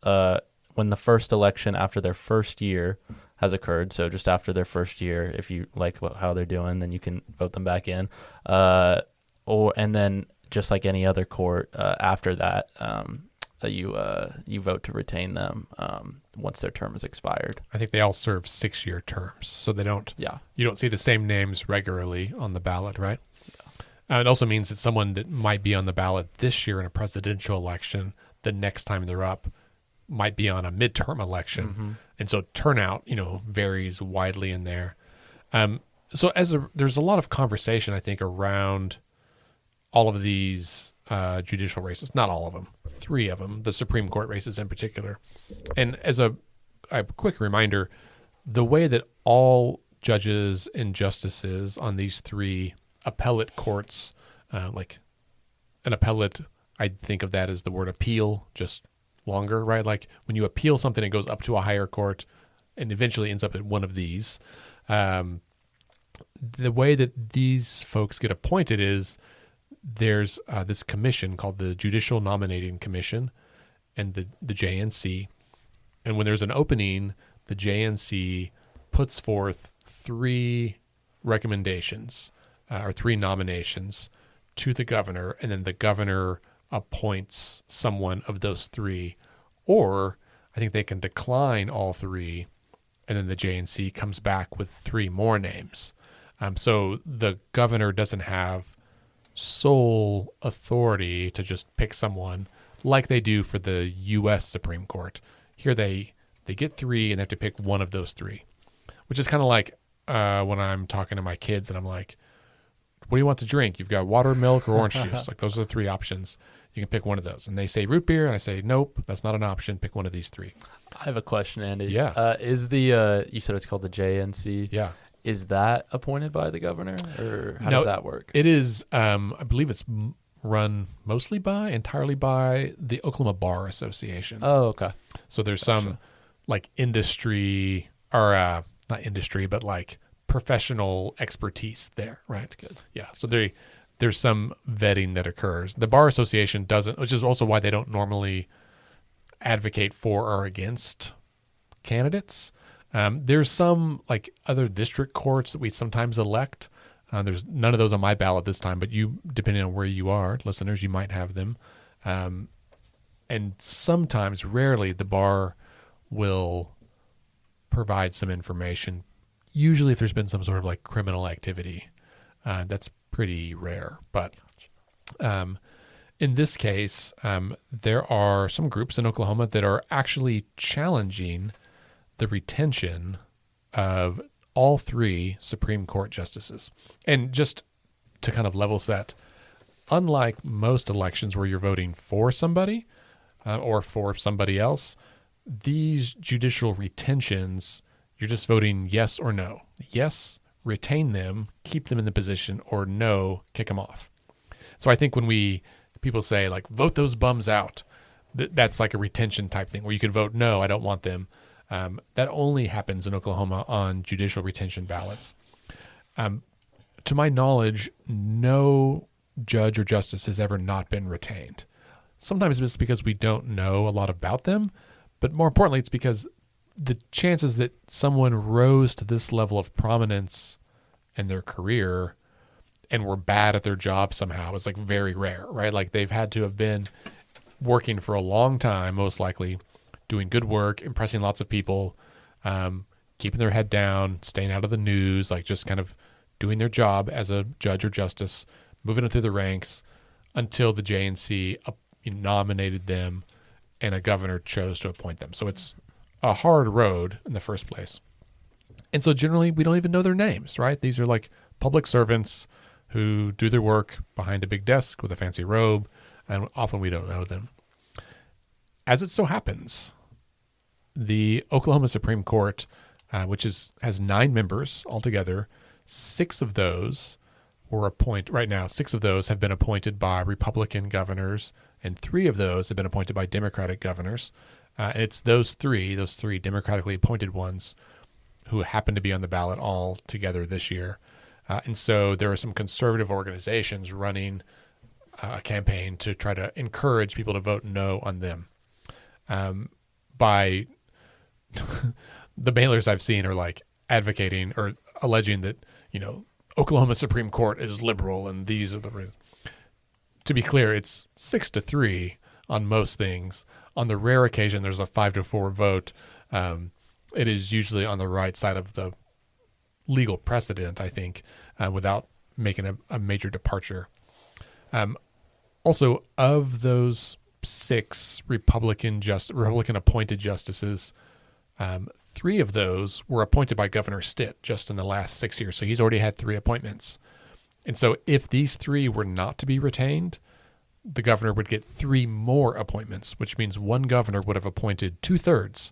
when the first election after their first year has occurred. So just after their first year, if you like how they're doing, then you can vote them back in. And then just like any other court, after that, you vote to retain them once their term is expired. I think they all serve 6-year terms, so they don't. Yeah. You don't see the same names regularly on the ballot, right? Yeah. It also means that someone that might be on the ballot this year in a presidential election, the next time they're up, might be on a midterm election, Mm-hmm. and so turnout, varies widely in there. So there's a lot of conversation, I think, around all of these judicial races. Not all of them, 3 of them, the Supreme Court races in particular. And as a quick reminder, the way that all judges and justices on these 3 appellate courts, like an appellate, I think of that as the word appeal, just longer, right? Like when you appeal something, it goes up to a higher court and eventually ends up at one of these. The way that these folks get appointed is there's this commission called the Judicial Nominating Commission and the JNC. And when there's an opening, the JNC puts forth 3 recommendations or 3 nominations to the governor, and then the governor appoints someone of those 3, or I think they can decline all 3, and then the JNC comes back with 3 more names. So the governor doesn't have sole authority to just pick someone like they do for the U.S. Supreme Court. Here they get 3 and they have to pick one of those 3, which is kind of like when I'm talking to my kids and I'm like, what do you want to drink? You've got water, milk, or orange juice. Like those are the 3 options. You can pick one of those. And they say root beer, and I say, nope, that's not an option. Pick one of these 3. I have a question, Andy. Yeah. Is the you said it's called the JNC? Yeah. Is that appointed by the governor, or how does that work? It is, I believe it's run entirely by the Oklahoma Bar Association. Oh, okay. So there's some like industry, or not industry, but like professional expertise there, right? That's good. Yeah. So there's some vetting that occurs. The Bar Association doesn't, which is also why they don't normally advocate for or against candidates. There's some like other district courts that we sometimes elect. There's none of those on my ballot this time, but you, depending on where you are, listeners, you might have them. And sometimes, rarely, the bar will provide some information. Usually if there's been some sort of like criminal activity, that's pretty rare. But in this case, there are some groups in Oklahoma that are actually challenging the retention of all 3 Supreme Court justices. And just to kind of level set, unlike most elections where you're voting for somebody or for somebody else, these judicial retentions, you're just voting yes or no. Yes, retain them, keep them in the position, or no, kick them off. So I think when people say like, vote those bums out, that's like a retention type thing where you can vote no, I don't want them. That only happens in Oklahoma on judicial retention ballots. To my knowledge, no judge or justice has ever not been retained. Sometimes it's because we don't know a lot about them, but more importantly, it's because the chances that someone rose to this level of prominence in their career and were bad at their job somehow is like very rare, right? Like they've had to have been working for a long time, most likely, doing good work, impressing lots of people, keeping their head down, staying out of the news, like just kind of doing their job as a judge or justice, moving it through the ranks until the JNC nominated them and a governor chose to appoint them. So it's a hard road in the first place. And so generally we don't even know their names, right? These are like public servants who do their work behind a big desk with a fancy robe, and often we don't know them. As it so happens, the Oklahoma Supreme Court, which has 9 members altogether, 6 of those were appointed right now. 6 of those have been appointed by Republican governors, and 3 of those have been appointed by Democratic governors. And it's those three democratically appointed ones who happen to be on the ballot all together this year. And so there are some conservative organizations running a campaign to try to encourage people to vote no on them. By the mailers I've seen are like advocating or alleging that, Oklahoma Supreme Court is liberal and these are the reasons. To be clear, it's 6-3 on most things. On the rare occasion there's a 5-4 vote, it is usually on the right side of the legal precedent, I think, without making a major departure. Also, of those 6 Republican appointed justices, 3 of those were appointed by Governor Stitt just in the last 6 years. So he's already had 3 appointments. And so if these 3 were not to be retained, the governor would get 3 more appointments, which means one governor would have appointed 2/3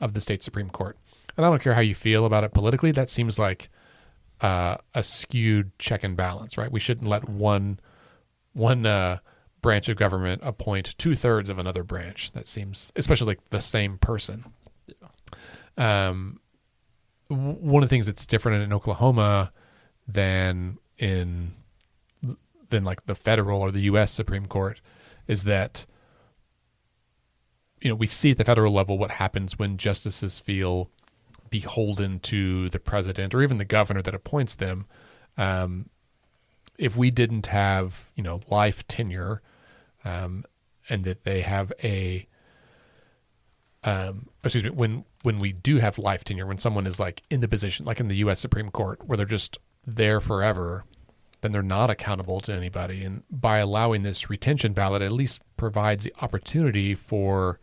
of the state Supreme Court. And I don't care how you feel about it politically. That seems like a skewed check and balance, right? We shouldn't let one branch of government appoint 2/3 of another branch. That seems, especially like the same person. One of the things that's different in Oklahoma than like the federal or the U.S. Supreme Court is that, we see at the federal level what happens when justices feel beholden to the president or even the governor that appoints them. If we didn't have, life tenure, and that they have when we do have life tenure, when someone is like in the position, like in the U.S. Supreme Court, where they're just there forever, then they're not accountable to anybody. And by allowing this retention ballot, at least provides the opportunity for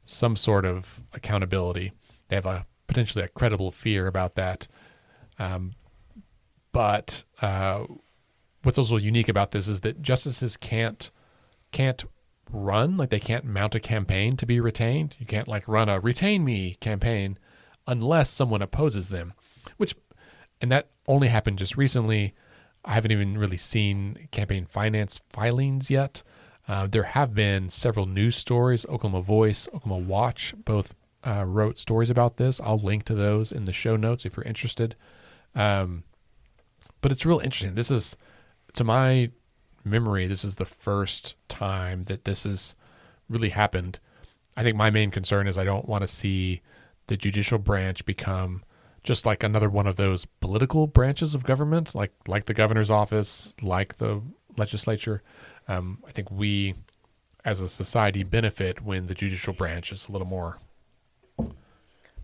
some sort of accountability. They have potentially a credible fear about that. But what's also unique about this is that justices can't run, like they can't mount a campaign to be retained. You can't like run a retain me campaign unless someone opposes them, and that only happened just recently. I haven't even really seen campaign finance filings yet. There have been several news stories. Oklahoma Voice, Oklahoma Watch, both wrote stories about this. I'll link to those in the show notes if you're interested. But it's real interesting. This is, to my memory, this is the first time that this has really happened. I think my main concern is I don't want to see the judicial branch become just like another one of those political branches of government, like the governor's office, like the legislature. I think we, as a society, benefit when the judicial branch is a little more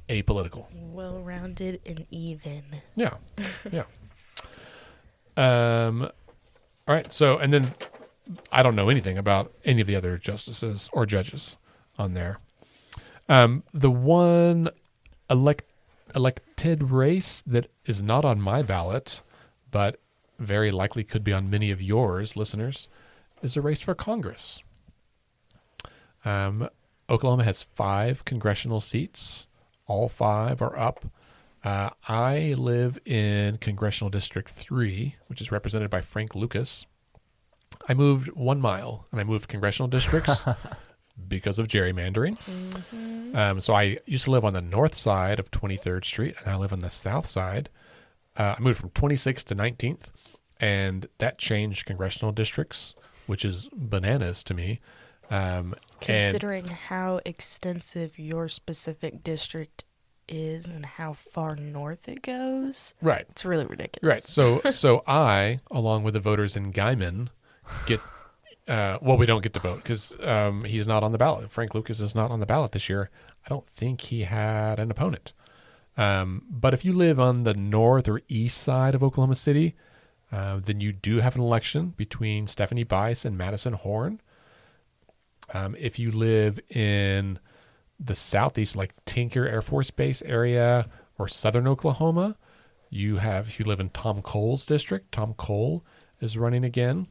apolitical. Well-rounded and even. Yeah. All right. So, and then I don't know anything about any of the other justices or judges on there. The one elected race that is not on my ballot, but very likely could be on many of yours, listeners, is a race for Congress. Oklahoma has 5 congressional seats. All 5 are up. I live in Congressional District 3, which is represented by Frank Lucas. I moved 1 mile, and I moved congressional districts because of gerrymandering. Mm-hmm. So I used to live on the north side of 23rd Street, and I live on the south side. I moved from 26th to 19th, and that changed congressional districts, which is bananas to me. Considering how extensive your specific district is and how far north it goes, right? It's really ridiculous. Right. So I, along with the voters in Guyman, get. We don't get to vote because he's not on the ballot. Frank Lucas is not on the ballot this year. I don't think he had an opponent. But if you live on the north or east side of Oklahoma City, then you do have an election between Stephanie Bice and Madison Horn. If you live in the southeast, like Tinker Air Force Base area or southern Oklahoma, you live in Tom Cole's district. Tom Cole is running again.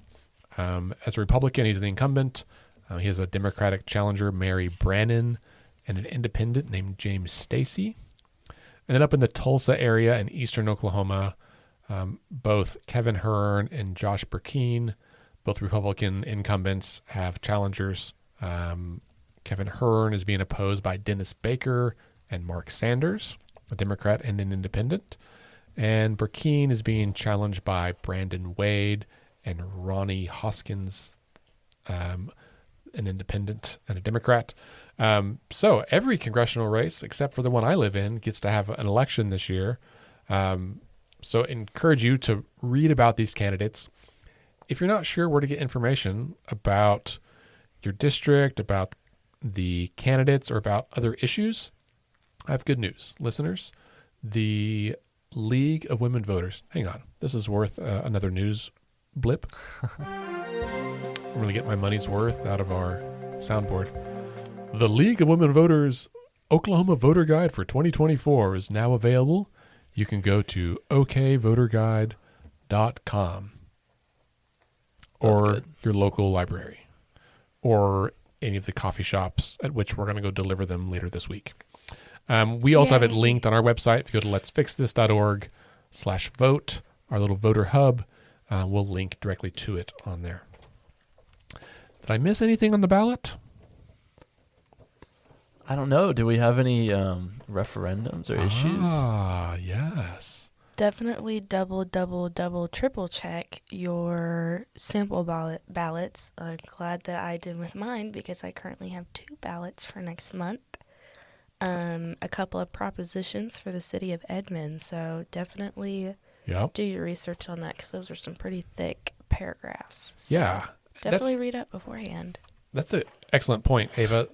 As a Republican, he's the incumbent. He has a Democratic challenger, Mary Brannon, and an independent named James Stacy. And then up in the Tulsa area in eastern Oklahoma, both Kevin Hearn and Josh Burkeen, both Republican incumbents, have challengers. Kevin Hearn is being opposed by Dennis Baker and Mark Sanders, a Democrat and an independent. And Burkeen is being challenged by Brandon Wade and Ronnie Hoskins, an independent and a Democrat. So every congressional race, except for the one I live in, gets to have an election this year. So encourage you to read about these candidates. If you're not sure where to get information about your district, about the candidates, or about other issues, I have good news, listeners. The League of Women Voters. Hang on. This is worth another news blip. I'm going to get my money's worth out of our soundboard. The League of Women Voters Oklahoma Voter Guide for 2024 is now available. You can go to okvoterguide.com or your local library or any of the coffee shops at which we're going to go deliver them later this week. We also have it linked on our website. If you go to letsfixthis.org/vote, our little voter hub, we'll link directly to it on there. Did I miss anything on the ballot? I don't know. Do we have any referendums or issues? Ah, yes. Definitely double, triple check your sample ballots. I'm glad that I did with mine because I currently have 2 ballots for next month. A couple of propositions for the city of Edmond. So definitely do your research on that because those are some pretty thick paragraphs. So yeah. definitely read up beforehand. That's an excellent point, Ava.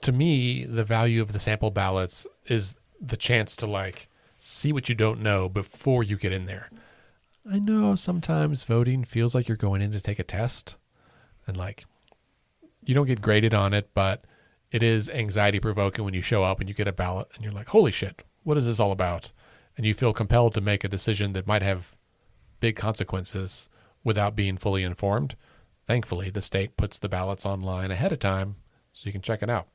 To me, the value of the sample ballots is the chance to see what you don't know before you get in there. I know sometimes voting feels like you're going in to take a test and you don't get graded on it, but it is anxiety provoking when you show up and you get a ballot and you're like, holy shit, what is this all about? And you feel compelled to make a decision that might have big consequences without being fully informed. Thankfully, the state puts the ballots online ahead of time so you can check it out.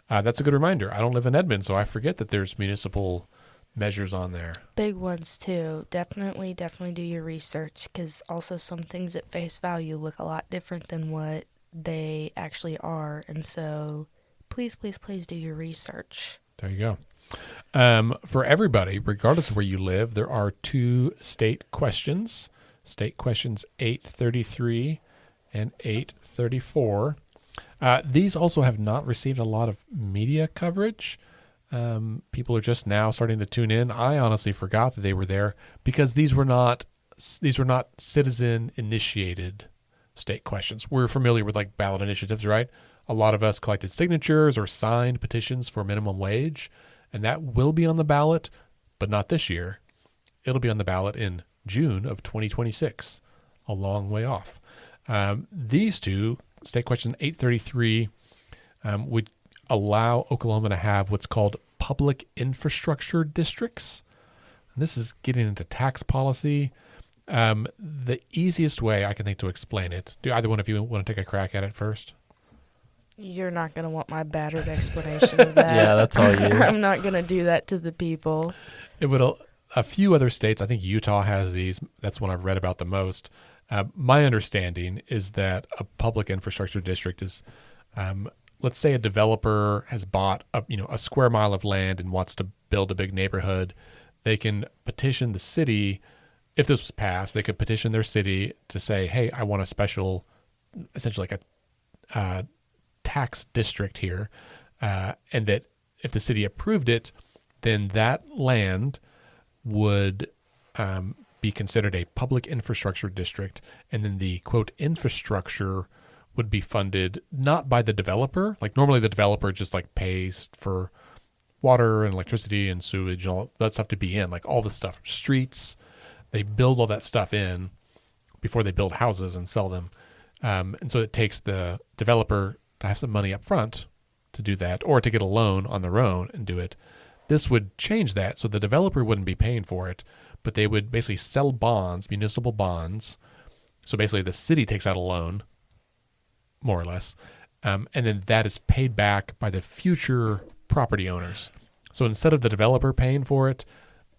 That's a good reminder. I don't live in Edmond, so I forget that there's municipal measures on there. Big ones, too. Definitely do your research because also some things at face value look a lot different than what they actually are. And so please do your research. There you go. For everybody, regardless of where you live, there are 2 state questions. State questions 833 and 834. These also have not received a lot of media coverage. People are just now starting to tune in. I honestly forgot that they were there because these were not citizen initiated state questions. We're familiar with ballot initiatives, right? A lot of us collected signatures or signed petitions for minimum wage, and that will be on the ballot, but not this year. It'll be on the ballot in June of 2026, a long way off. These 2, state question 833, would allow Oklahoma to have what's called public infrastructure districts. And this is getting into tax policy. The easiest way I can think to explain it, do either one of you want to take a crack at it first? You're not going to want my battered explanation of that. Yeah, that's all you. I'm not going to do that to the people. It would. A few other states, I think Utah has these. That's one I've read about the most. My understanding is that a public infrastructure district is, let's say a developer has bought a square mile of land and wants to build a big neighborhood. They can petition the city. If this was passed, they could petition their city to say, hey, I want a special, essentially a tax district here. And that if the city approved it, then that land would be considered a public infrastructure district, and then the quote infrastructure would be funded not by the developer. Normally the developer just pays for water and electricity and sewage and all that stuff to be in, all the stuff, streets. They build all that stuff in before they build houses and sell them. And so it takes the developer to have some money up front to do that, or to get a loan on their own and do it. This would change that, so the developer wouldn't be paying for it, but they would basically sell bonds, municipal bonds, So basically the city takes out a loan, more or less, and then that is paid back by the future property owners. So instead of the developer paying for it,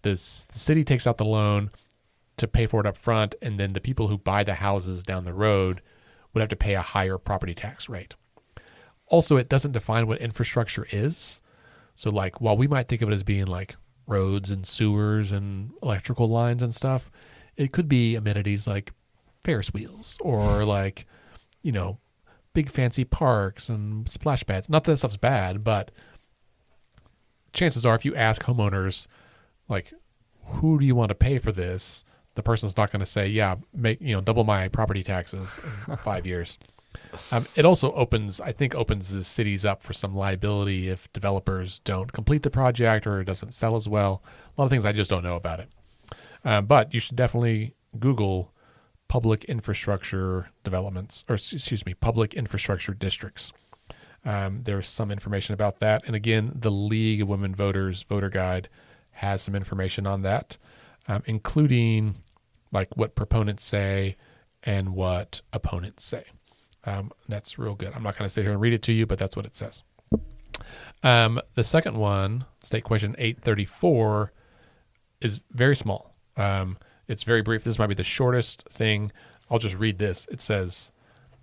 the city takes out the loan to pay for it up front, and then the people who buy the houses down the road would have to pay a higher property tax rate. Also, it doesn't define what infrastructure is. So like, while we might think of it as being like roads and sewers and electrical lines and stuff, it could be amenities like Ferris wheels or like, big fancy parks and splash pads. Not that stuff's bad, but chances are if you ask homeowners, like, who do you want to pay for this? The person's not going to say, yeah, double my property taxes in 5 years. It also opens the cities up for some liability if developers don't complete the project or it doesn't sell as well. A lot of things I just don't know about it. But you should definitely Google public infrastructure developments, public infrastructure districts. There's some information about that. And again, the League of Women Voters voter guide has some information on that, including like what proponents say and what opponents say. That's real good. I'm not going to sit here and read it to you, but that's what it says. The second one, State Question 834, is very small. It's very brief. This might be the shortest thing. I'll just read this. It says,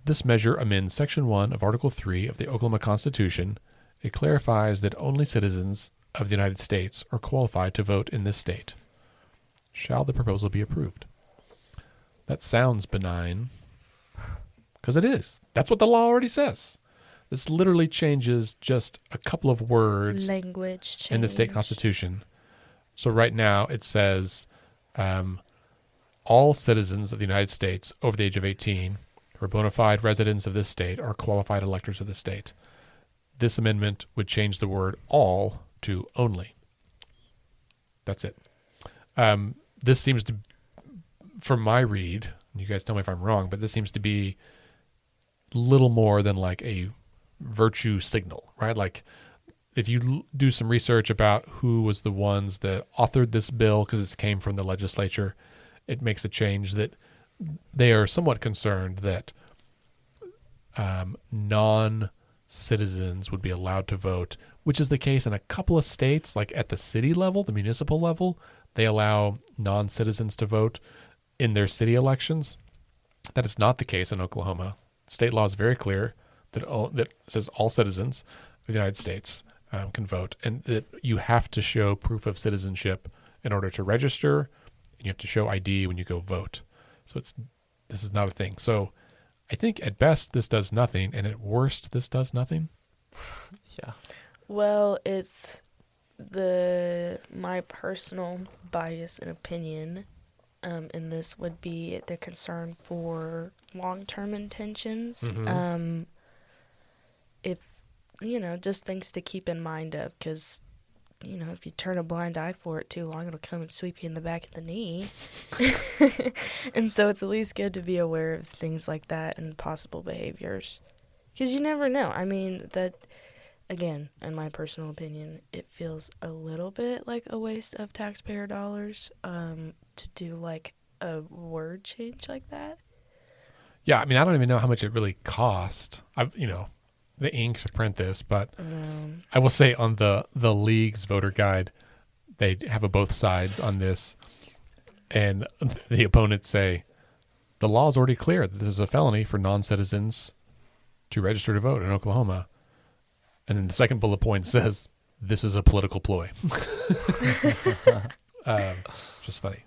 this measure amends Section 1 of Article 3 of the Oklahoma Constitution. It clarifies that only citizens of the United States are qualified to vote in this state. Shall the proposal be approved? That sounds benign, because it is. That's what the law already says. This literally changes just a couple of words Language change. in the state constitution. So right now it says all citizens of the United States over the age of 18 who are bona fide residents of this state are qualified electors of the state. This amendment would change the word all to only. That's it. This seems to, from my read, and you guys tell me if I'm wrong, but this seems to be little more than like a virtue signal, right? Like if you do some research about who was the ones that authored this bill, because it came from the legislature, it makes a change that they are somewhat concerned that non-citizens would be allowed to vote, which is the case in a couple of states, like at the city level, the municipal level, they allow non-citizens to vote in their city elections. That is not the case in Oklahoma. State law is very clear that says all citizens of the United States can vote, and that you have to show proof of citizenship in order to register, and you have to show ID when you go vote. So this is not a thing. So I think at best this does nothing, and at worst this does nothing. Yeah. Well, it's my personal bias and opinion in this would be the concern for long-term intentions. Mm-hmm. If, just things to keep in mind of, because, if you turn a blind eye for it too long, it'll come and sweep you in the back of the knee. And so it's at least good to be aware of things like that and possible behaviors. Because you never know. I mean, that, again, in my personal opinion, it feels a little bit like a waste of taxpayer dollars to do like a word change like that. Yeah, I mean, I don't even know how much it really cost. The ink to print this, but I will say on the league's voter guide, they have a both sides on this, and the opponents say the law is already clear that this is a felony for non-citizens to register to vote in Oklahoma, and then the second bullet point says this is a political ploy. Just funny.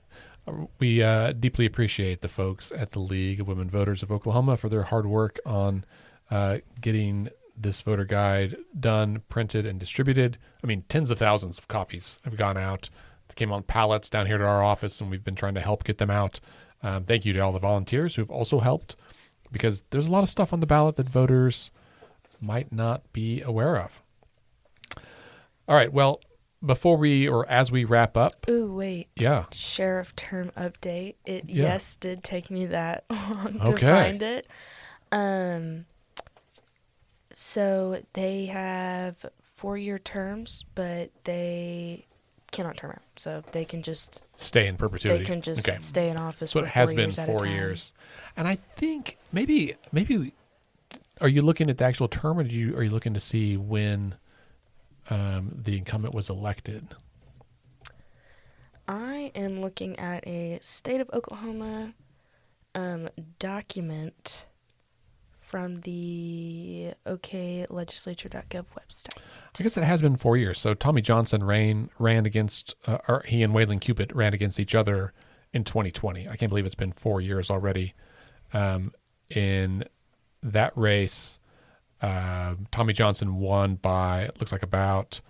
We deeply appreciate the folks at the League of Women Voters of Oklahoma for their hard work on getting this voter guide done, printed, and distributed. I mean, tens of thousands of copies have gone out. They came on pallets down here to our office, and we've been trying to help get them out. Thank you to all the volunteers who've also helped, because there's a lot of stuff on the ballot that voters might not be aware of. All right, well, as we wrap up. Ooh, wait. Yeah. Sheriff term update. It did take me that long to Okay. find it. So they have 4-year terms, but they cannot term out. So they can just Stay in perpetuity. They can just Okay. stay in office So for it has 4 been years at a 4 time. years. And I think maybe are you looking at the actual term, or are you looking to see when the incumbent was elected? I am looking at a state of Oklahoma document from the oklegislature.gov website. I guess it has been 4 years. So Tommy Johnson ran against, or he and Waylon Cupid ran against each other in 2020. I can't believe it's been 4 years already. In that race, Tommy Johnson won by, it looks like about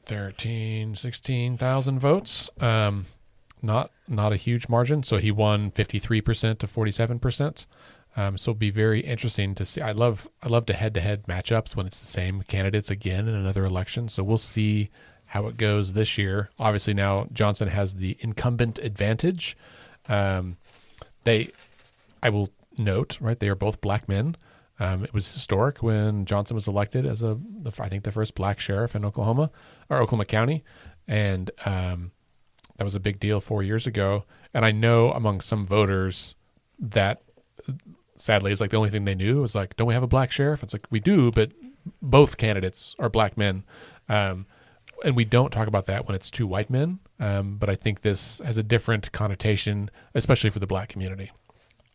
16,000 votes. Not a huge margin. So he won 53% to 47%. So it'll be very interesting to see. I love the head-to-head matchups when it's the same candidates again in another election. So we'll see how it goes this year. Obviously now Johnson has the incumbent advantage. I will note, right, they are both black men. It was historic when Johnson was elected as I think the first black sheriff in Oklahoma County. And that was a big deal 4 years ago. And I know among some voters that sadly is like the only thing they knew was like, don't we have a black sheriff? It's like, we do, but both candidates are black men. And we don't talk about that when it's two white men. But I think this has a different connotation, especially for the black community,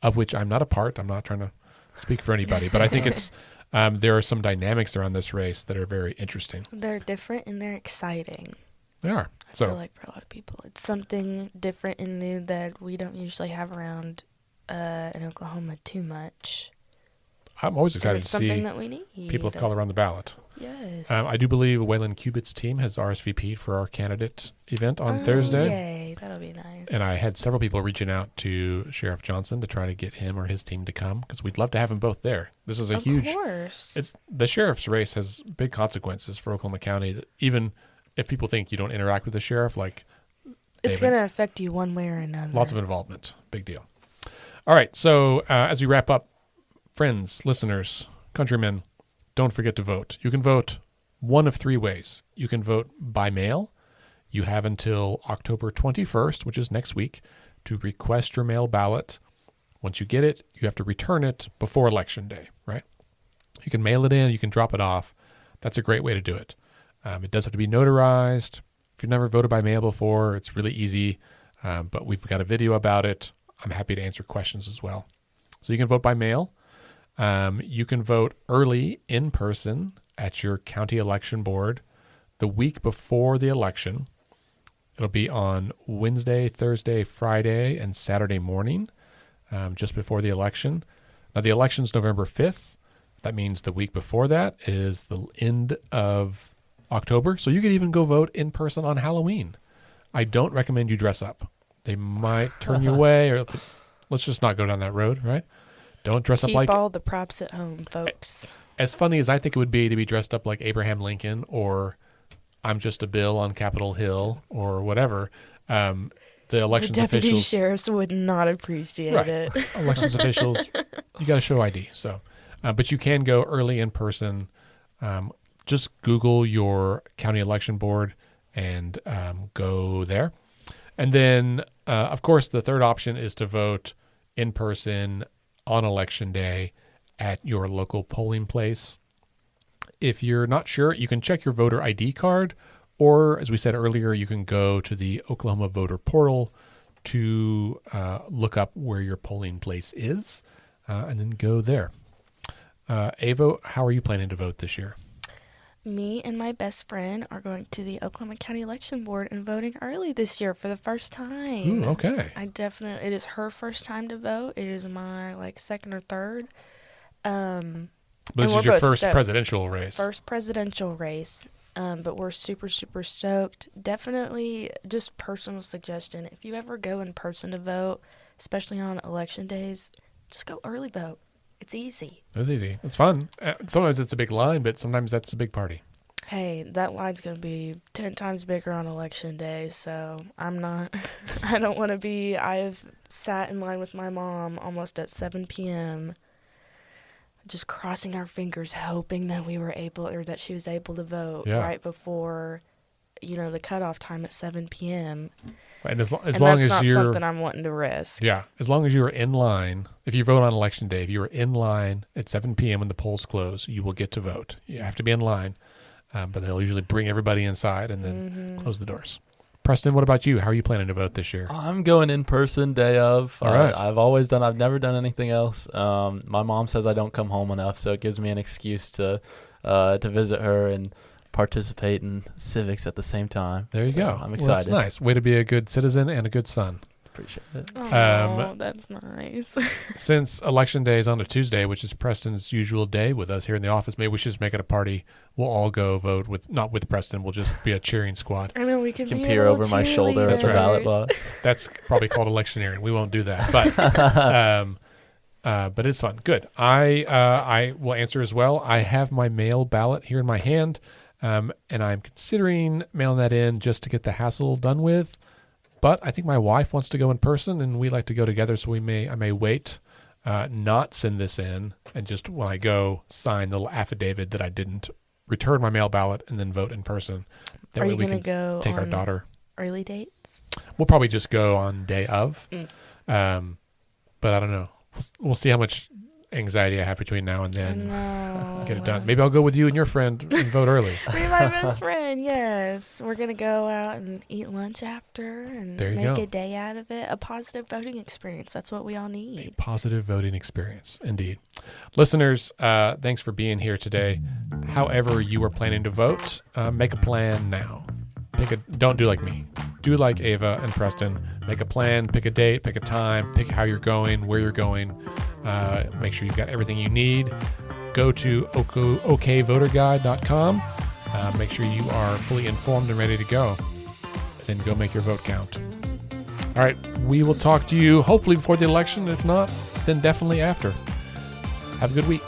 of which I'm not a part. I'm not trying to speak for anybody, but I think it's there are some dynamics around this race that are very interesting. They're different and they're exciting. They are. I feel like for a lot of people, it's something different and new that we don't usually have around in Oklahoma too much. I'm always excited it's to something see that we need. people of color on the ballot. Yes. I do believe Waylon Cubit's team has RSVP'd for our candidate event on Thursday. Yay, that'll be nice. And I had several people reaching out to Sheriff Johnson to try to get him or his team to come because we'd love to have them both there. This is a huge. Of course. It's the sheriff's race has big consequences for Oklahoma County. That even if people think you don't interact with the sheriff, like it's going to affect you one way or another. Lots of involvement. Big deal. All right. So as we wrap up, friends, listeners, countrymen, don't forget to vote. You can vote one of three ways. You can vote by mail. You have until October 21st, which is next week, to request your mail ballot. Once you get it, you have to return it before Election Day, right? You can mail it in. You can drop it off. That's a great way to do it. It does have to be notarized. If you've never voted by mail before, it's really easy, but we've got a video about it. I'm happy to answer questions as well. So you can vote by mail. You can vote early in person at your county election board the week before the election. It'll be on Wednesday, Thursday, Friday, and Saturday morning, just before the election. Now, the election's November 5th. That means the week before that is the end of October. So you could even go vote in person on Halloween. I don't recommend you dress up. They might turn you away, or let's just not go down that road, right? Don't dress up like... Keep all the props at home, folks. As funny as I think it would be to be dressed up like Abraham Lincoln or I'm just a bill on Capitol Hill or whatever, the elections the deputy officials... sheriffs would not appreciate it. Elections officials, you got to show ID. So, but you can go early in person. Just Google your county election board and go there. And then, of course, the third option is to vote in person on Election Day at your local polling place. If you're not sure, you can check your voter ID card, or as we said earlier, you can go to the Oklahoma voter portal to look up where your polling place is and then go there. Avo, how are you planning to vote this year? Me and my best friend are going to the Oklahoma County Election Board and voting early this year for the first time. Ooh, okay. It is her first time to vote. It is my second or third. But this is your first presidential race. First presidential race. But we're super, super stoked. Definitely just personal suggestion. If you ever go in person to vote, especially on election days, just go early vote. It's easy. It's easy. It's fun. Sometimes it's a big line, but sometimes that's a big party. Hey, that line's going to be 10 times bigger on election day, so I don't want to be. I've sat in line with my mom almost at 7 p.m., just crossing our fingers, hoping that that she was able to vote right before the cutoff time at 7 p.m. Right, and as long that's as not you're something I'm wanting to risk. Yeah, as long as you are in line, if you vote on election day, if you are in line at 7 p.m. when the polls close, you will get to vote. You have to be in line, but they'll usually bring everybody inside and then close the doors. Preston, what about you? How are you planning to vote this year? I'm going in person day of. All right. I've never done anything else. My mom says I don't come home enough, so it gives me an excuse to visit her and participate in civics at the same time. There you go. I'm Well, excited. that's nice. Way to be a good citizen and a good son. Appreciate it. Oh, that's nice. Since election day is on a Tuesday, which is Preston's usual day with us here in the office, maybe we should just make it a party. We'll all go vote not with Preston. We'll just be a cheering squad. I know we can Can be peer over my shoulder at That's the right. ballot box. That's probably called electioneering. We won't do that, but it's fun. Good. I will answer as well. I have my mail ballot here in my hand, and I'm considering mailing that in just to get the hassle done with. But I think my wife wants to go in person, and we like to go together. So I may wait, not send this in, and just when I go sign the little affidavit that I didn't return my mail ballot and then vote in person. That Are way you we going to can go take our on daughter. early dates? We'll probably just go on day of, but I don't know. We'll see how much anxiety I have between now and then. Get it done. Maybe I'll go with you and your friend and vote early. Be my best friend, yes. We're going to go out and eat lunch after and There you make go. a day out of it. A positive voting experience. That's what we all A need. positive voting experience, indeed. Listeners, thanks for being here today. However you are planning to vote, make a plan now. Don't do like me. Do like Ava and Preston. Make a plan, pick a date, pick a time, pick how you're going, where you're going. Make sure you've got everything you need. Go to okvoterguide.com. Make sure you are fully informed and ready to go. Then go make your vote count. All right, we will talk to you hopefully before the election. If not, then definitely after. Have a good week.